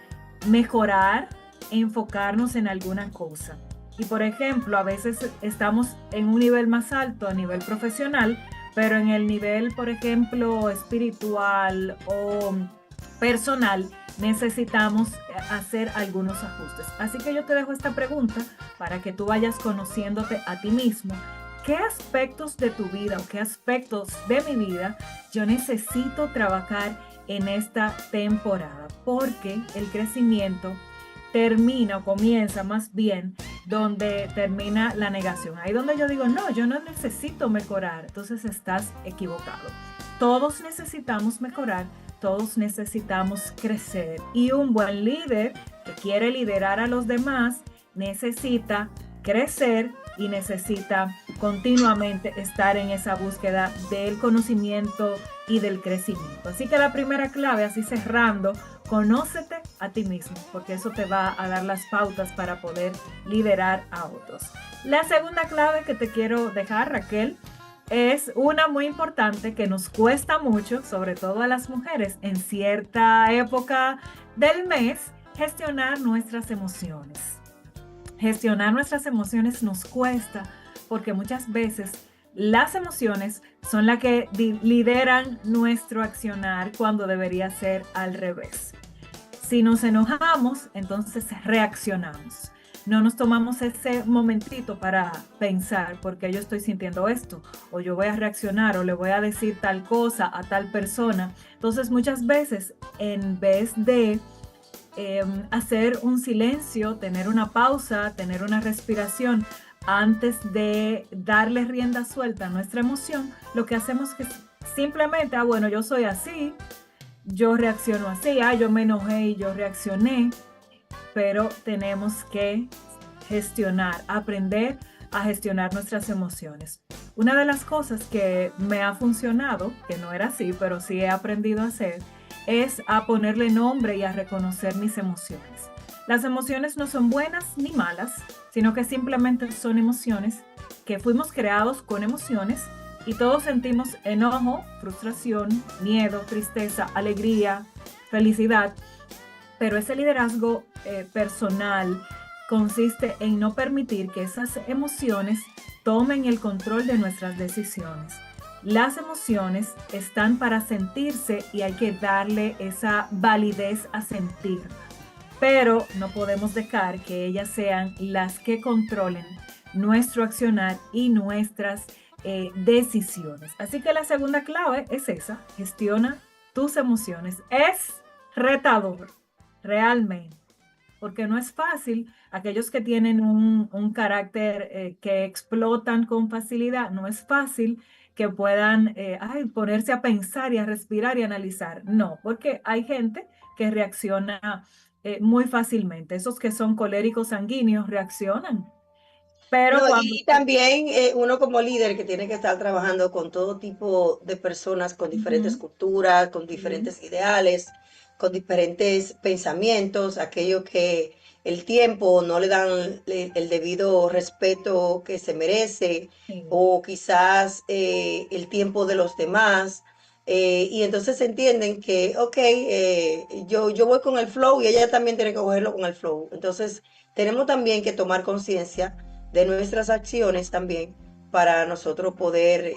mejorar, enfocarnos en alguna cosa. Y por ejemplo, a veces estamos en un nivel más alto a nivel profesional, pero en el nivel, por ejemplo, espiritual o personal, necesitamos hacer algunos ajustes. Así que yo te dejo esta pregunta para que tú vayas conociéndote a ti mismo. ¿Qué aspectos de tu vida o qué aspectos de mi vida yo necesito trabajar en esta temporada? Porque el crecimiento termina o comienza más bien donde termina la negación. Ahí donde yo digo, no, yo no necesito mejorar. Entonces estás equivocado. Todos necesitamos mejorar, todos necesitamos crecer. Y un buen líder que quiere liderar a los demás necesita crecer y necesita continuamente estar en esa búsqueda del conocimiento y del crecimiento. Así que la primera clave, así cerrando, conócete a ti mismo, porque eso te va a dar las pautas para poder liderar a otros. La segunda clave que te quiero dejar, Raquel, es una muy importante que nos cuesta mucho, sobre todo a las mujeres, en cierta época del mes, gestionar nuestras emociones. Gestionar nuestras emociones nos cuesta porque muchas veces las emociones son las que lideran nuestro accionar cuando debería ser al revés. Si nos enojamos, entonces reaccionamos. No nos tomamos ese momentito para pensar por qué yo estoy sintiendo esto, o yo voy a reaccionar, o le voy a decir tal cosa a tal persona. Entonces muchas veces, en vez de hacer un silencio, tener una pausa, tener una respiración antes de darle rienda suelta a nuestra emoción, lo que hacemos es que simplemente, bueno, yo soy así, yo reacciono así, yo me enojé y yo reaccioné, pero tenemos que gestionar, aprender a gestionar nuestras emociones. Una de las cosas que me ha funcionado, que no era así, pero sí he aprendido a hacer, es a ponerle nombre y a reconocer mis emociones. Las emociones no son buenas ni malas, sino que simplemente son emociones, que fuimos creados con emociones y todos sentimos enojo, frustración, miedo, tristeza, alegría, felicidad. Pero ese liderazgo personal consiste en no permitir que esas emociones tomen el control de nuestras decisiones. Las emociones están para sentirse y hay que darle esa validez a sentir, pero no podemos dejar que ellas sean las que controlen nuestro accionar y nuestras decisiones. Así que la segunda clave es esa: gestiona tus emociones. Es retador, realmente, porque no es fácil. Aquellos que tienen un carácter que explotan con facilidad, no es fácil que puedan ponerse a pensar y a respirar y analizar. No, porque hay gente que reacciona muy fácilmente. Esos que son coléricos sanguíneos reaccionan. Pero y también uno como líder que tiene que estar trabajando con todo tipo de personas, con diferentes culturas, con diferentes ideales, con diferentes pensamientos, aquellos que el tiempo no le dan el debido respeto que se merece, o quizás el tiempo de los demás, y entonces entienden que, yo voy con el flow y ella también tiene que cogerlo con el flow. Entonces tenemos también que tomar conciencia de nuestras acciones también para nosotros poder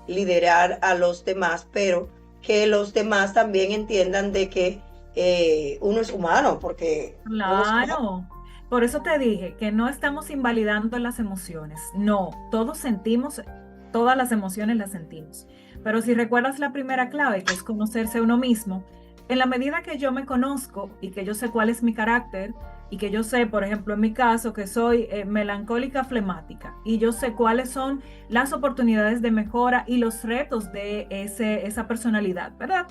liderar a los demás, pero que los demás también entiendan de que uno es humano, porque... Claro, por eso te dije que no estamos invalidando las emociones. No, todos sentimos, todas las emociones las sentimos, Pero si recuerdas la primera clave, que es conocerse a uno mismo, en la medida que yo me conozco y que yo sé cuál es mi carácter, y que yo sé, por ejemplo, en mi caso, que soy melancólica flemática, y yo sé cuáles son las oportunidades de mejora y los retos de esa personalidad, ¿verdad?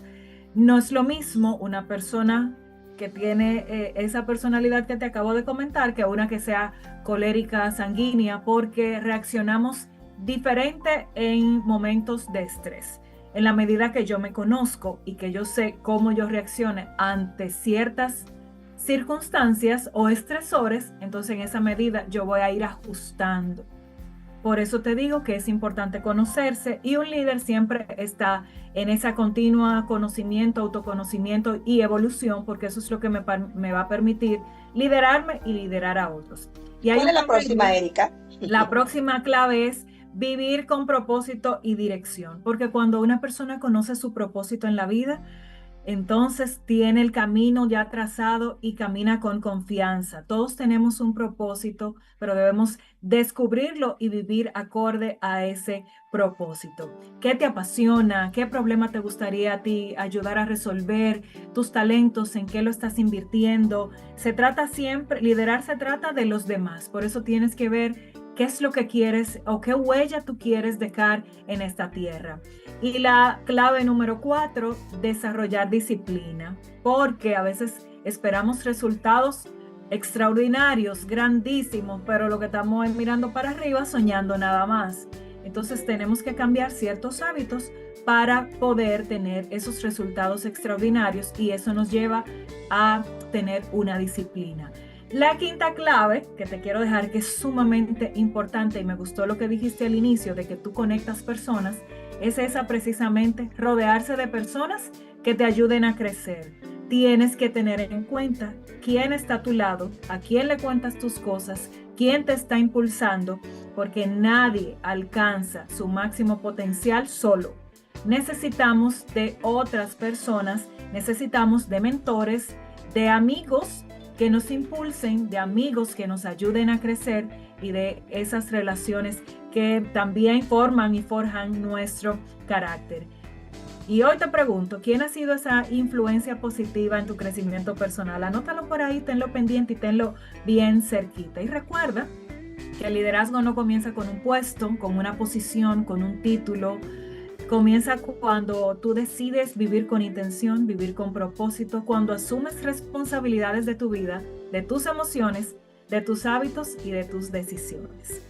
No es lo mismo una persona que tiene esa personalidad que te acabo de comentar que una que sea colérica, sanguínea, porque reaccionamos diferente en momentos de estrés. En la medida que yo me conozco y que yo sé cómo yo reaccione ante ciertas circunstancias o estresores, entonces en esa medida yo voy a ir ajustando. Por eso te digo que es importante conocerse, y un líder siempre está en esa continua conocimiento, autoconocimiento y evolución, porque eso es lo que me va a permitir liderarme y liderar a otros. Y ¿cuál es la próxima, Erika? La próxima clave es vivir con propósito y dirección, porque cuando una persona conoce su propósito en la vida, entonces tiene el camino ya trazado y camina con confianza. Todos tenemos un propósito, pero debemos descubrirlo y vivir acorde a ese propósito. ¿Qué te apasiona? ¿Qué problema te gustaría a ti ayudar a resolver? ¿Tus talentos? ¿En qué lo estás invirtiendo? Se trata siempre, liderar se trata de los demás. Por eso tienes que ver qué es lo que quieres o qué huella tú quieres dejar en esta tierra. Y la clave número 4, desarrollar disciplina, porque a veces esperamos resultados extraordinarios, grandísimos, pero lo que estamos es mirando para arriba, soñando nada más. Entonces tenemos que cambiar ciertos hábitos para poder tener esos resultados extraordinarios, y eso nos lleva a tener una disciplina. La quinta clave que te quiero dejar, que es sumamente importante, y me gustó lo que dijiste al inicio de que tú conectas personas, es esa precisamente, rodearse de personas que te ayuden a crecer. Tienes que tener en cuenta quién está a tu lado, a quién le cuentas tus cosas, quién te está impulsando, porque nadie alcanza su máximo potencial solo. Necesitamos de otras personas, necesitamos de mentores, de amigos que nos impulsen, de amigos que nos ayuden a crecer, y de esas relaciones que también forman y forjan nuestro carácter. Y hoy te pregunto, ¿quién ha sido esa influencia positiva en tu crecimiento personal? Anótalo por ahí, tenlo pendiente y tenlo bien cerquita. Y recuerda que el liderazgo no comienza con un puesto, con una posición, con un título. Comienza cuando tú decides vivir con intención, vivir con propósito, cuando asumes responsabilidades de tu vida, de tus emociones, de tus hábitos y de tus decisiones.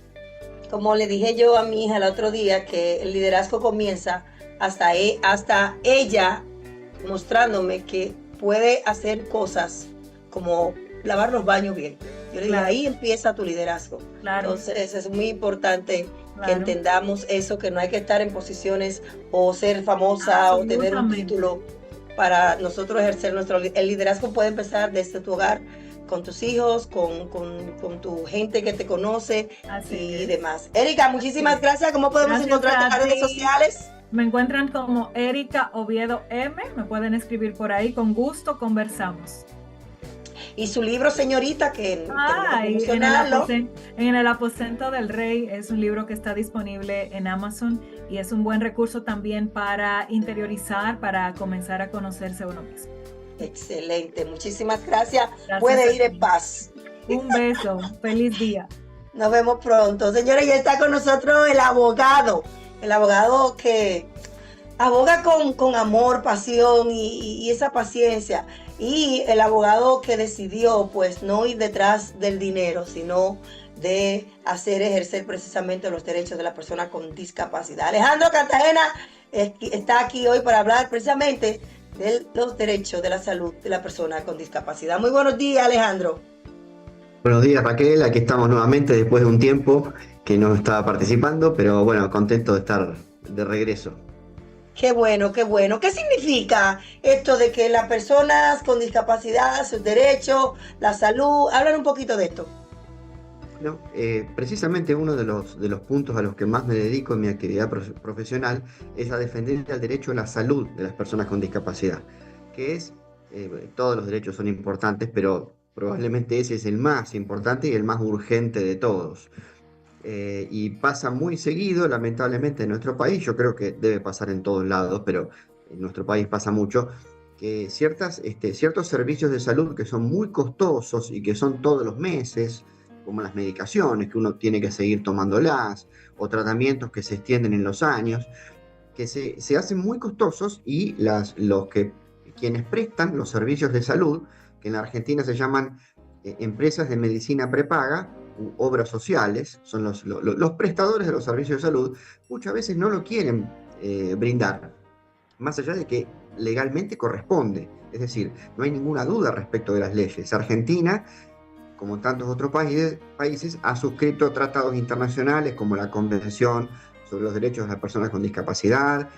Como le dije yo a mi hija el otro día, que el liderazgo comienza hasta ella mostrándome que puede hacer cosas como lavar los baños bien. Yo le dije, ahí empieza tu liderazgo. Claro. Entonces es muy importante que entendamos eso, que no hay que estar en posiciones o ser famosa o tener un título para nosotros ejercer el liderazgo. Puede empezar desde tu hogar, con tus hijos, con tu gente que te conoce y demás. Erika, muchísimas gracias. ¿Cómo podemos encontrarte en las redes sociales? Me encuentran como Erika Oviedo M. Me pueden escribir por ahí. Con gusto conversamos. Y su libro, señorita, que en el aposento del rey, es un libro que está disponible en Amazon, y es un buen recurso también para interiorizar, para comenzar a conocerse uno mismo. Excelente, muchísimas gracias. Puede ir en paz. Un beso, feliz día. Nos vemos pronto. Señores, ya está con nosotros el abogado que aboga con amor, pasión y esa paciencia. Y el abogado que decidió pues no ir detrás del dinero, sino de ejercer precisamente los derechos de la persona con discapacidad. Alejandro Cartagena está aquí hoy para hablar precisamente de los derechos de la salud de la persona con discapacidad. Muy buenos días, Alejandro. Buenos días, Raquel. Aquí estamos nuevamente después de un tiempo que no estaba participando, pero bueno, contento de estar de regreso. Qué bueno, qué bueno. ¿Qué significa esto de que las personas con discapacidad, sus derechos, la salud? Hablan un poquito de esto. No, precisamente uno de los puntos a los que más me dedico en mi actividad profesional es a defender el derecho a la salud de las personas con discapacidad, que es, todos los derechos son importantes, pero probablemente ese es el más importante y el más urgente de todos. y pasa muy seguido, lamentablemente, en nuestro país. Yo creo que debe pasar en todos lados, pero en nuestro país pasa mucho, que ciertos servicios de salud que son muy costosos y que son todos los meses, como las medicaciones, que uno tiene que seguir tomándolas, o tratamientos que se extienden en los años, que se hacen muy costosos, y quienes prestan los servicios de salud, que en la Argentina se llaman empresas de medicina prepaga, u obras sociales, son los prestadores de los servicios de salud, muchas veces no lo quieren brindar, más allá de que legalmente corresponde. Es decir, no hay ninguna duda respecto de las leyes. Argentina, como tantos otros países, ha suscrito tratados internacionales como la Convención sobre los Derechos de las Personas con Discapacidad.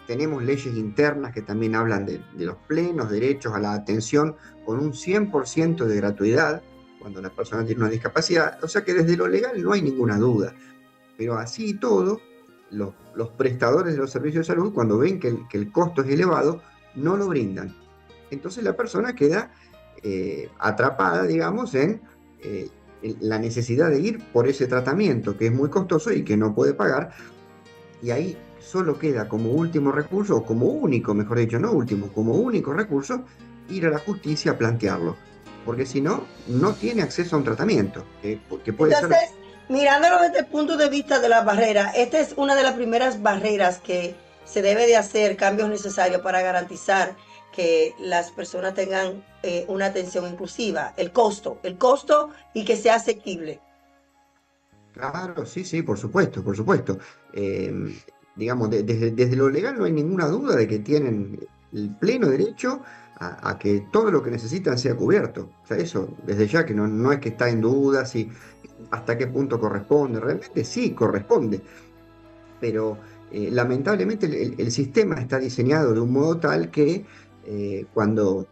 Tenemos leyes internas que también hablan de los plenos derechos a la atención con un 100% de gratuidad cuando la persona tiene una discapacidad. O sea que desde lo legal no hay ninguna duda. Pero así y todo, los prestadores de los servicios de salud, cuando ven que el costo es elevado, no lo brindan. Entonces la persona queda atrapada, digamos, en la necesidad de ir por ese tratamiento que es muy costoso y que no puede pagar, y ahí solo queda como último recurso, o como único, mejor dicho, no último, como único recurso, ir a la justicia a plantearlo, porque si no, no tiene acceso a un tratamiento que puede Entonces, ser... mirándolo desde el punto de vista de las barreras, esta es una de las primeras barreras que se debe de hacer, cambios necesarios para garantizar que las personas tengan una atención inclusiva, el costo y que sea asequible. Claro, sí, por supuesto. Digamos, desde lo legal no hay ninguna duda de que tienen el pleno derecho a que todo lo que necesitan sea cubierto. O sea, eso, desde ya, que no es que está en duda si hasta qué punto corresponde. Realmente sí corresponde, pero lamentablemente el sistema está diseñado de un modo tal que cuando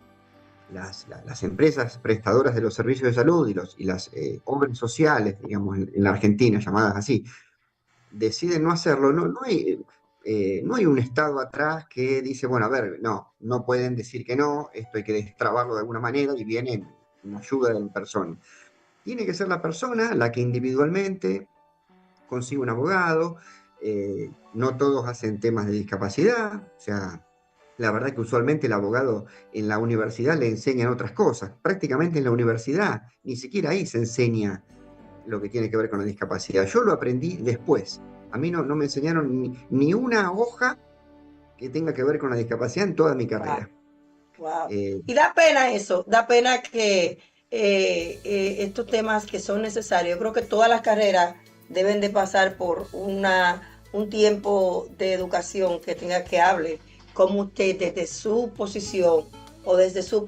las empresas prestadoras de los servicios de salud y las obras sociales, digamos, en la Argentina, llamadas así, deciden no hacerlo, no hay un Estado atrás que dice, bueno, a ver, no pueden decir que no, esto hay que destrabarlo de alguna manera, y viene en ayuda de la persona. Tiene que ser la persona la que individualmente consiga un abogado. No todos hacen temas de discapacidad, o sea, la verdad que usualmente el abogado en la universidad le enseñan otras cosas. Prácticamente en la universidad, ni siquiera ahí se enseña lo que tiene que ver con la discapacidad. Yo lo aprendí después. A mí no me enseñaron ni una hoja que tenga que ver con la discapacidad en toda mi carrera. Wow. Y da pena eso, da pena que estos temas que son necesarios, yo creo que todas las carreras deben de pasar por un tiempo de educación que hable cómo usted desde su posición o desde su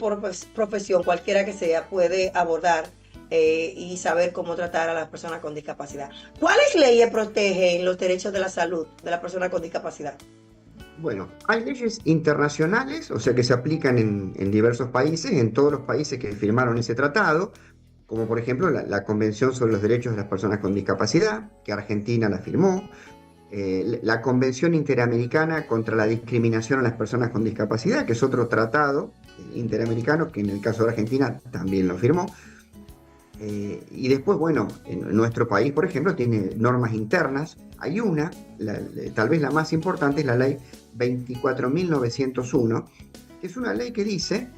profesión, cualquiera que sea, puede abordar y saber cómo tratar a las personas con discapacidad. ¿Cuáles leyes protegen los derechos de la salud de la persona con discapacidad? Bueno, hay leyes internacionales, o sea, que se aplican en diversos países, en todos los países que firmaron ese tratado, como por ejemplo la Convención sobre los Derechos de las Personas con Discapacidad, que Argentina la firmó, la Convención Interamericana contra la Discriminación a las Personas con Discapacidad, que es otro tratado interamericano que en el caso de Argentina también lo firmó. Y después, bueno, en nuestro país, por ejemplo, tiene normas internas. Hay una, tal vez la más importante, es la ley 24.901, que es una ley que dice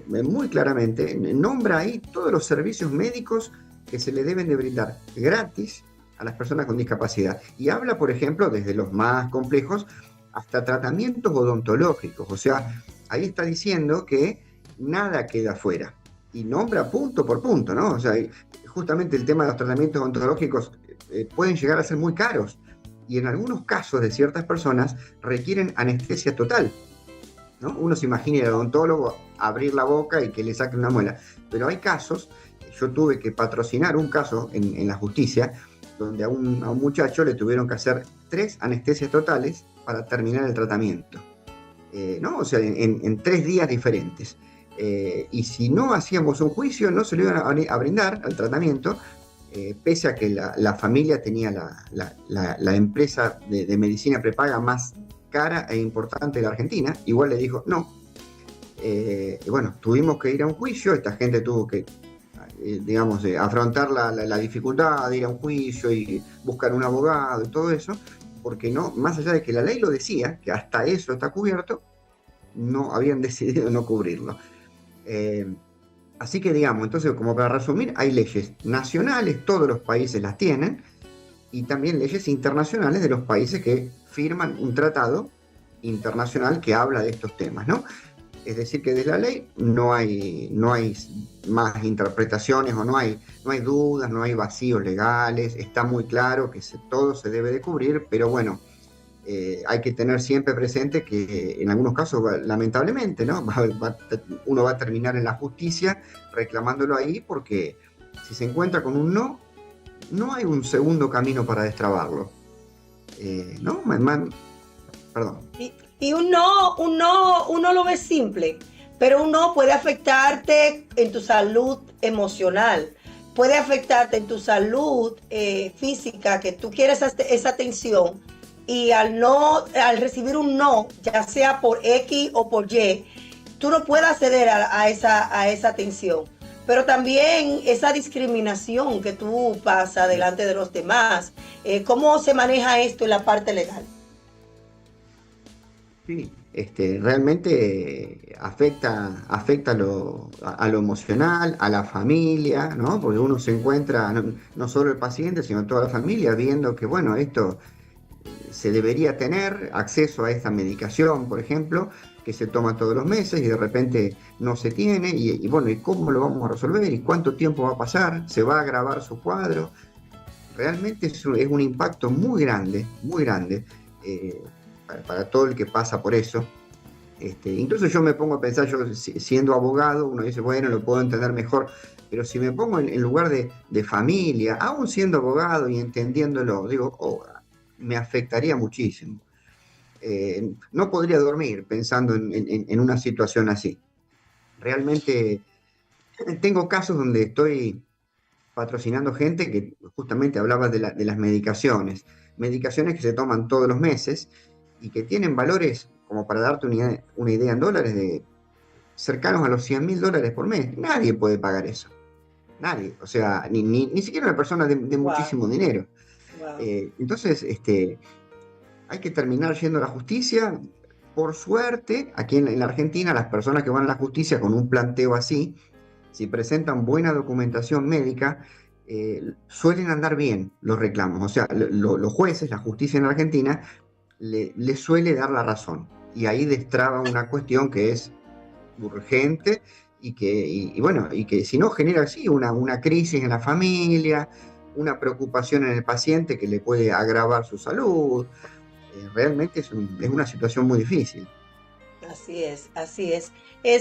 muy claramente, nombra ahí todos los servicios médicos que se le deben de brindar gratis a las personas con discapacidad. Y habla, por ejemplo, desde los más complejos hasta tratamientos odontológicos. O sea, ahí está diciendo que nada queda fuera. Y nombra punto por punto, ¿no? O sea, justamente el tema de los tratamientos odontológicos pueden llegar a ser muy caros. Y en algunos casos de ciertas personas requieren anestesia total, ¿no? Uno se imagina al odontólogo abrir la boca y que le saque una muela. Pero hay casos, yo tuve que patrocinar un caso en la justicia, donde a un muchacho le tuvieron que hacer 3 anestesias totales para terminar el tratamiento, ¿no? O sea, en 3 días diferentes. Y si no hacíamos un juicio, no se le iban a brindar al tratamiento, pese a que la familia tenía la empresa de medicina prepaga más cara e importante de la Argentina. Igual le dijo no. Y bueno, tuvimos que ir a un juicio, esta gente tuvo que digamos, afrontar la dificultad de ir a un juicio y buscar un abogado y todo eso, porque no, más allá de que la ley lo decía, que hasta eso está cubierto, no habían decidido no cubrirlo. Así que digamos, entonces como para resumir, hay leyes nacionales, todos los países las tienen, y también leyes internacionales de los países que firman un tratado internacional que habla de estos temas, ¿no? Es decir, que de la ley no hay más interpretaciones o no hay dudas, no hay vacíos legales, está muy claro que todo se debe de cubrir, pero bueno, hay que tener siempre presente que en algunos casos, lamentablemente, ¿no? Uno va a terminar en la justicia reclamándolo ahí, porque si se encuentra con un no hay un segundo camino para destrabarlo. ¿No? Perdón. Y un no, uno lo ve simple, pero un no puede afectarte en tu salud emocional, puede afectarte en tu salud física, que tú quieres esa atención, y al recibir un no, ya sea por X o por Y, tú no puedes acceder a esa atención. Pero también esa discriminación que tú pasas delante de los demás, ¿cómo se maneja esto en la parte legal? Sí, realmente afecta a lo emocional, a la familia, ¿no? Porque uno se encuentra, no solo el paciente, sino toda la familia, viendo que, bueno, esto se debería tener acceso a esta medicación, por ejemplo, que se toma todos los meses y de repente no se tiene, y bueno, ¿y cómo lo vamos a resolver? ¿Y cuánto tiempo va a pasar? ¿Se va a agravar su cuadro? Realmente es un impacto muy grande para todo el que pasa por eso. Incluso yo me pongo a pensar, yo siendo abogado, uno dice, bueno, lo puedo entender mejor, pero si me pongo en lugar de familia, aún siendo abogado y entendiéndolo, digo, me afectaría muchísimo. No podría dormir pensando en una situación así. Realmente tengo casos donde estoy patrocinando gente que justamente hablaba de las medicaciones que se toman todos los meses y que tienen valores, como para darte una idea en dólares, de cercanos a los $100.000 por mes. Nadie puede pagar eso. Nadie. O sea, ni siquiera una persona de muchísimo dinero. Wow. Entonces, hay que terminar yendo a la justicia. Por suerte, aquí en la Argentina, las personas que van a la justicia con un planteo así, si presentan buena documentación médica, suelen andar bien los reclamos. O sea, los jueces, la justicia en la Argentina, le suele dar la razón. Y ahí destraba una cuestión que es urgente y que si no genera así una crisis en la familia, una preocupación en el paciente que le puede agravar su salud. Realmente es una situación muy difícil. Así es.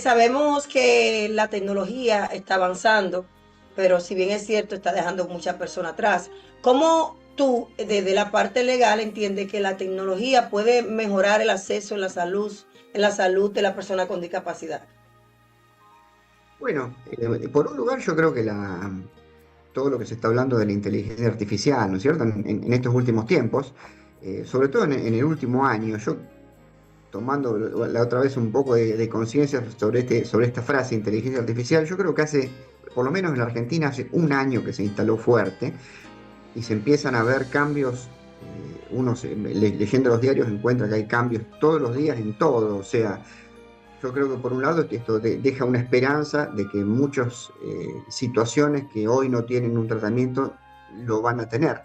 Sabemos que la tecnología está avanzando, pero si bien es cierto, está dejando muchas personas atrás. ¿Cómo tú, desde la parte legal, entiendes que la tecnología puede mejorar el acceso en la salud de la persona con discapacidad? Bueno, por un lugar yo creo que todo lo que se está hablando de la inteligencia artificial, ¿no es cierto?, en estos últimos tiempos, sobre todo en el último año, yo tomando la otra vez un poco de conciencia sobre esta frase, inteligencia artificial, yo creo que por lo menos en la Argentina, hace un año que se instaló fuerte y se empiezan a ver cambios. Uno leyendo los diarios encuentra que hay cambios todos los días en todo. O sea, yo creo que por un lado esto deja una esperanza de que muchas situaciones que hoy no tienen un tratamiento lo van a tener.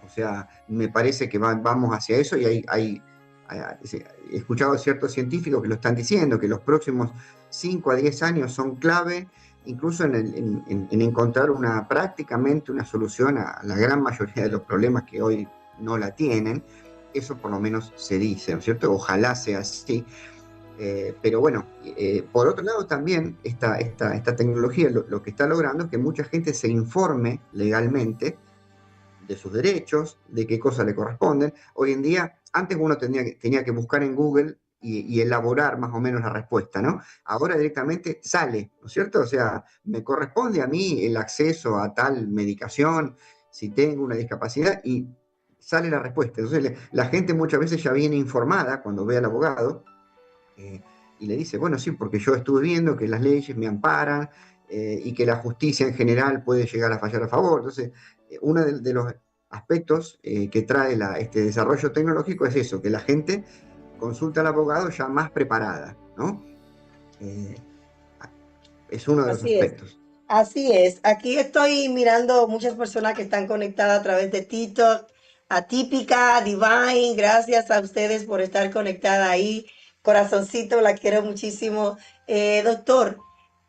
O sea, me parece que vamos hacia eso, y he escuchado a ciertos científicos que lo están diciendo, que los próximos 5 a 10 años son clave, incluso en encontrar prácticamente una solución a la gran mayoría de los problemas que hoy no la tienen. Eso por lo menos se dice, ¿no es cierto? Ojalá sea así. Pero bueno, por otro lado también esta tecnología lo que está logrando es que mucha gente se informe legalmente de sus derechos, de qué cosas le corresponden. Hoy en día, antes uno tenía que buscar en Google y elaborar más o menos la respuesta, ¿no? Ahora directamente sale, ¿no es cierto? O sea, me corresponde a mí el acceso a tal medicación si tengo una discapacidad, y sale la respuesta. Entonces la gente muchas veces ya viene informada cuando ve al abogado, y le dice, bueno, sí, porque yo estuve viendo que las leyes me amparan, y que la justicia en general puede llegar a fallar a favor. Entonces, uno de los aspectos que trae este desarrollo tecnológico es eso, que la gente consulta al abogado ya más preparada, ¿no? Es uno de los aspectos. Así es. Aquí estoy mirando muchas personas que están conectadas a través de TikTok. Atípica, Divine, gracias a ustedes por estar conectada ahí. Corazoncito, la quiero muchísimo. Doctor,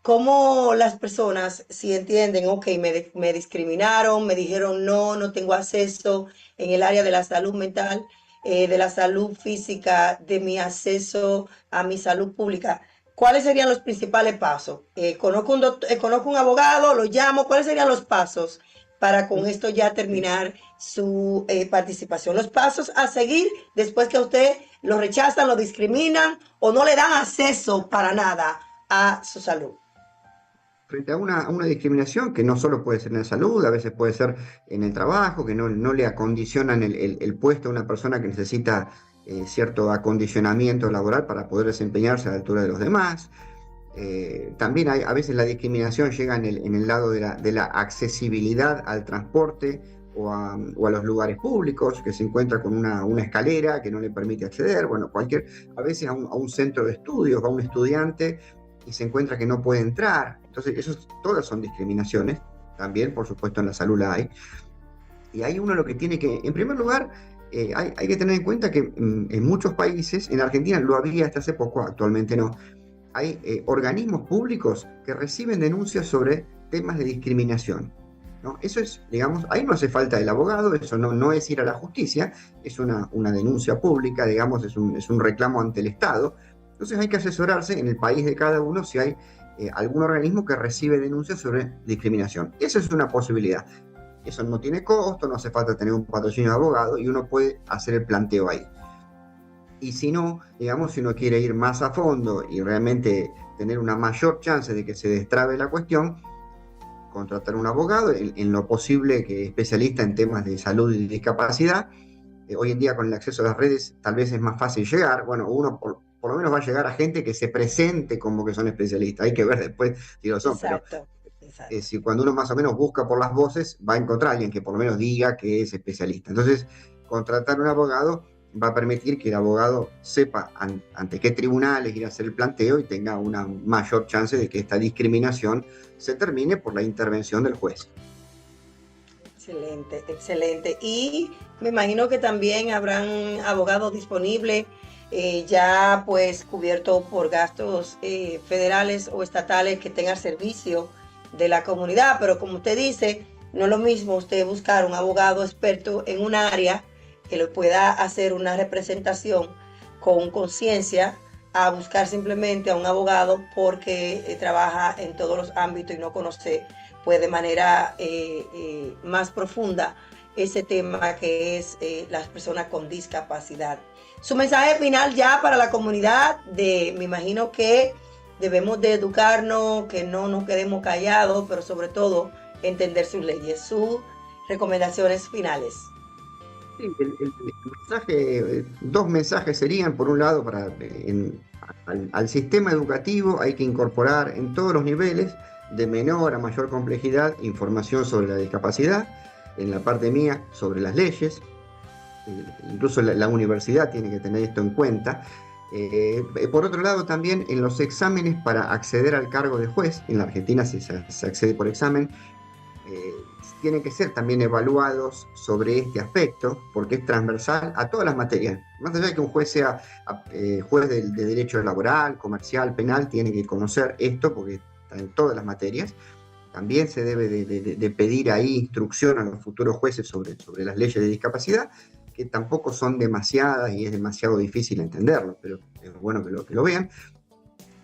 ¿cómo las personas, si entienden, ok, me discriminaron, me dijeron no tengo acceso en el área de la salud mental, de la salud física, de mi acceso a mi salud pública? ¿Cuáles serían los principales pasos? Conozco un abogado, lo llamo. ¿Cuáles serían los pasos para con esto ya terminar su participación? Los pasos a seguir después que a usted lo rechazan, lo discriminan o no le dan acceso para nada a su salud. Frente a una discriminación que no solo puede ser en la salud, a veces puede ser en el trabajo, que no le acondicionan el puesto a una persona que necesita cierto acondicionamiento laboral para poder desempeñarse a la altura de los demás. También a veces la discriminación llega en el lado de la accesibilidad al transporte o a los lugares públicos, que se encuentra con una escalera que no le permite acceder, bueno, a veces a un centro de estudios, va un estudiante y se encuentra que no puede entrar. Entonces, todas son discriminaciones. También, por supuesto, en la salud la hay. Y hay uno lo que tiene que, en primer lugar, hay que tener en cuenta que en muchos países, en Argentina lo había hasta hace poco, actualmente no, hay organismos públicos que reciben denuncias sobre temas de discriminación, ¿no? Eso es, digamos, ahí no hace falta el abogado, eso no es ir a la justicia, es una denuncia pública, digamos, es un reclamo ante el Estado. Entonces hay que asesorarse en el país de cada uno si hay algún organismo que recibe denuncias sobre discriminación. Esa es una posibilidad. Eso no tiene costo, no hace falta tener un patrocinio de abogado y uno puede hacer el planteo ahí. Y si no, digamos, si uno quiere ir más a fondo y realmente tener una mayor chance de que se destrabe la cuestión, contratar un abogado, en lo posible que especialista en temas de salud y discapacidad. Hoy en día con el acceso a las redes tal vez es más fácil llegar. Bueno, uno por lo menos va a llegar a gente que se presente como que son especialistas. Hay que ver después si lo son. Exacto. Pero si cuando uno más o menos busca por las voces, va a encontrar a alguien que por lo menos diga que es especialista. Entonces, contratar un abogado va a permitir que el abogado sepa ante qué tribunales ir a hacer el planteo y tenga una mayor chance de que esta discriminación se termine por la intervención del juez. Excelente, excelente. Y me imagino que también habrán abogados disponibles ya pues cubiertos por gastos federales o estatales que tengan servicio de la comunidad, pero como usted dice, no es lo mismo usted buscar un abogado experto en un área que le pueda hacer una representación con conciencia a buscar simplemente a un abogado porque trabaja en todos los ámbitos y no conoce pues de manera más profunda ese tema que es las personas con discapacidad. Su mensaje final ya para la comunidad me imagino que debemos de educarnos, que no nos quedemos callados, pero sobre todo entender sus leyes, sus recomendaciones finales. Sí, el mensaje, dos mensajes serían, por un lado, al sistema educativo hay que incorporar en todos los niveles, de menor a mayor complejidad, información sobre la discapacidad, en la parte mía, sobre las leyes, incluso la universidad tiene que tener esto en cuenta. Por otro lado, también en los exámenes para acceder al cargo de juez, en la Argentina se accede por examen, tienen que ser también evaluados sobre este aspecto, porque es transversal a todas las materias. Más allá de que un juez sea juez de derecho laboral, comercial, penal, tiene que conocer esto, porque está en todas las materias. También se debe de pedir ahí instrucción a los futuros jueces sobre las leyes de discapacidad, que tampoco son demasiadas y es demasiado difícil entenderlo, pero es bueno que lo vean.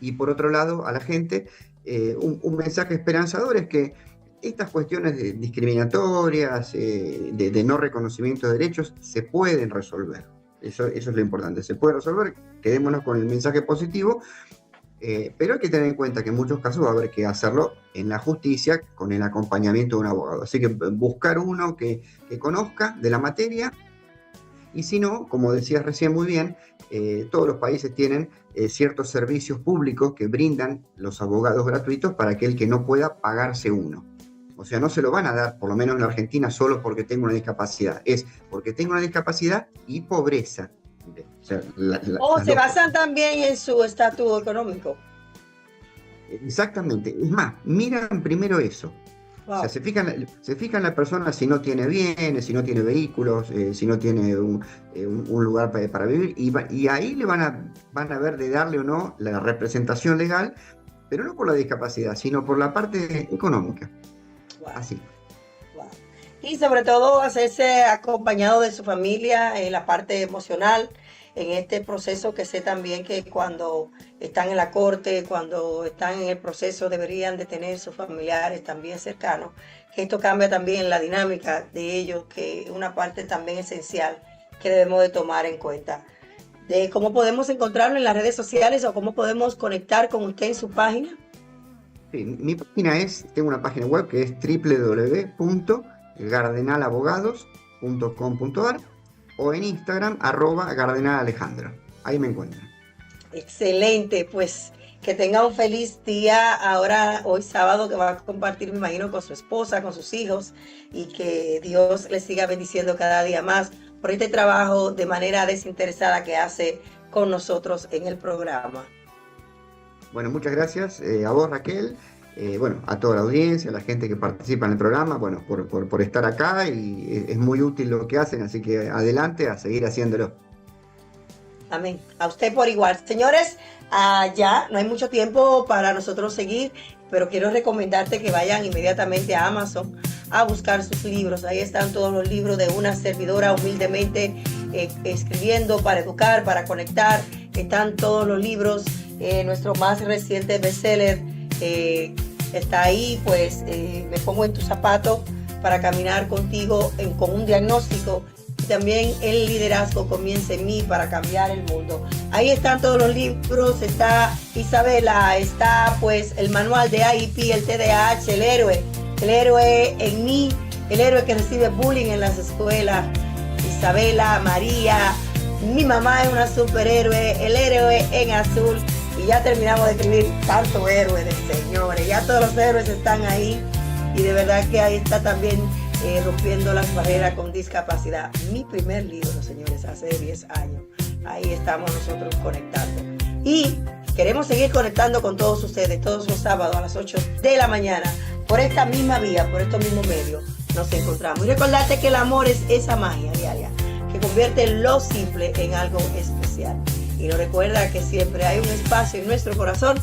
Y por otro lado, a la gente, un mensaje esperanzador es que estas cuestiones discriminatorias, de no reconocimiento de derechos, se pueden resolver. Eso es lo importante, se puede resolver, quedémonos con el mensaje positivo, pero hay que tener en cuenta que en muchos casos va a haber que hacerlo en la justicia con el acompañamiento de un abogado. Así que buscar uno que conozca de la materia Y si no, como decías recién muy bien, todos los países tienen ciertos servicios públicos que brindan los abogados gratuitos para aquel que no pueda pagarse uno. O sea, no se lo van a dar, por lo menos en la Argentina, solo porque tengo una discapacidad. Es porque tengo una discapacidad y pobreza. O sea, se basan también en su estatus económico. Exactamente. Es más, miran primero eso. Wow. O sea, se fijan la persona si no tiene bienes, si no tiene vehículos, si no tiene un lugar para vivir, y ahí le van a ver de darle o no la representación legal, pero no por la discapacidad, sino por la parte económica. Wow. Así. Wow. Y sobre todo hacerse acompañado de su familia en la parte emocional, en este proceso que sé también que cuando están en la corte, cuando están en el proceso, deberían de tener sus familiares también cercanos, que esto cambia también la dinámica de ellos, que es una parte también esencial que debemos de tomar en cuenta. De cómo podemos encontrarlo en las redes sociales o cómo podemos conectar con usted en su página. Sí, mi página tengo una página web que es www.gardenalabogados.com.ar o en Instagram, @gardenalalejandro. Ahí me encuentran. Excelente, pues que tenga un feliz día ahora, hoy sábado, que va a compartir, me imagino, con su esposa, con sus hijos, y que Dios les siga bendiciendo cada día más por este trabajo de manera desinteresada que hace con nosotros en el programa. Bueno, muchas gracias a vos, Raquel. Bueno, a toda la audiencia, a la gente que participa en el programa, bueno, por estar acá, y es muy útil lo que hacen, así que adelante a seguir haciéndolo. Amén. A usted por igual. Señores, ya no hay mucho tiempo para nosotros seguir, pero quiero recomendarte que vayan inmediatamente a Amazon a buscar sus libros. Ahí están todos los libros de una servidora humildemente escribiendo para educar, para conectar. Están todos los libros. Nuestro más reciente bestseller está ahí, pues me pongo en tus zapatos para caminar contigo con un diagnóstico. Y también el liderazgo comienza en mí para cambiar el mundo. Ahí están todos los libros. Está Isabela, está pues el manual de AIP, el TDAH, el héroe en mí, el héroe que recibe bullying en las escuelas. Isabela, María, mi mamá es una superhéroe, el héroe en azul. Y ya terminamos de escribir tanto héroe de señores. Ya todos los héroes están ahí. Y de verdad que ahí está también Rompiendo las Barreras con Discapacidad. Mi primer libro, señores, hace 10 años. Ahí estamos nosotros conectando. Y queremos seguir conectando con todos ustedes todos los sábados a las 8 de la mañana. Por esta misma vía, por estos mismos medios, nos encontramos. Y recordarte que el amor es esa magia diaria que convierte lo simple en algo especial. Y nos recuerda que siempre hay un espacio en nuestro corazón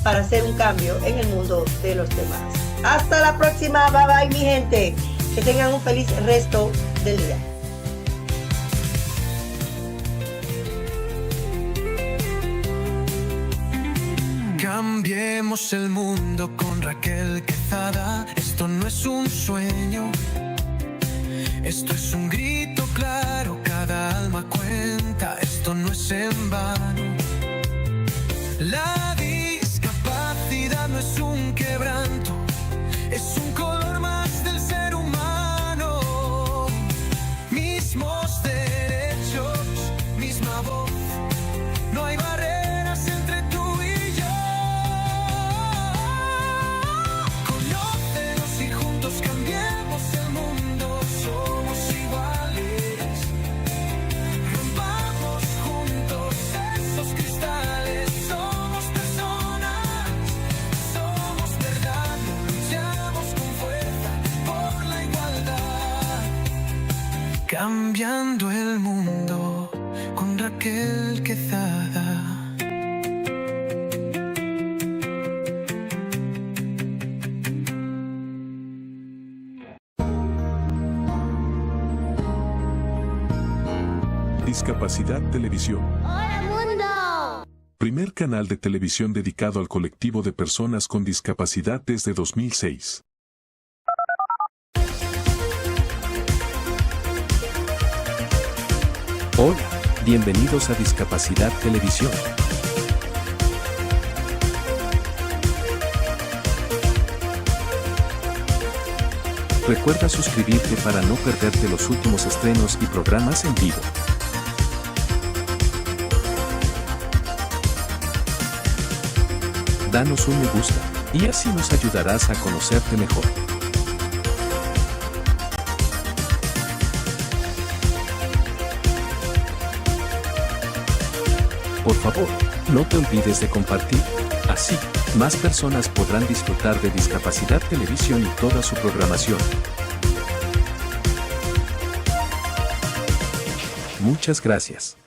para hacer un cambio en el mundo de los demás. Hasta la próxima, bye bye mi gente. Que tengan un feliz resto del día. Cambiemos el mundo con Raquel Quezada. Esto no es un sueño, esto es un grito claro, cada alma cuenta, esto no es en vano. La discapacidad no es un quebranto, es un color más del ser humano. Mismos derechos, misma voz, no hay barreras entre tú y yo. Conócenos y juntos cambiemos el mundo, somos iguales. Rompamos juntos esos cristales, somos personas, somos verdad, luchamos con fuerza por la igualdad. Cambiando el mundo con Raquel Quezada. Discapacidad Televisión. ¡Hola mundo! Primer canal de televisión dedicado al colectivo de personas con discapacidad desde 2006. Hola, bienvenidos a Discapacidad Televisión. Recuerda suscribirte para no perderte los últimos estrenos y programas en vivo. danos un me gusta, y así nos ayudarás a conocerte mejor. Por favor, no te olvides de compartir. Así, más personas podrán disfrutar de Discapacidad Televisión y toda su programación. Muchas gracias.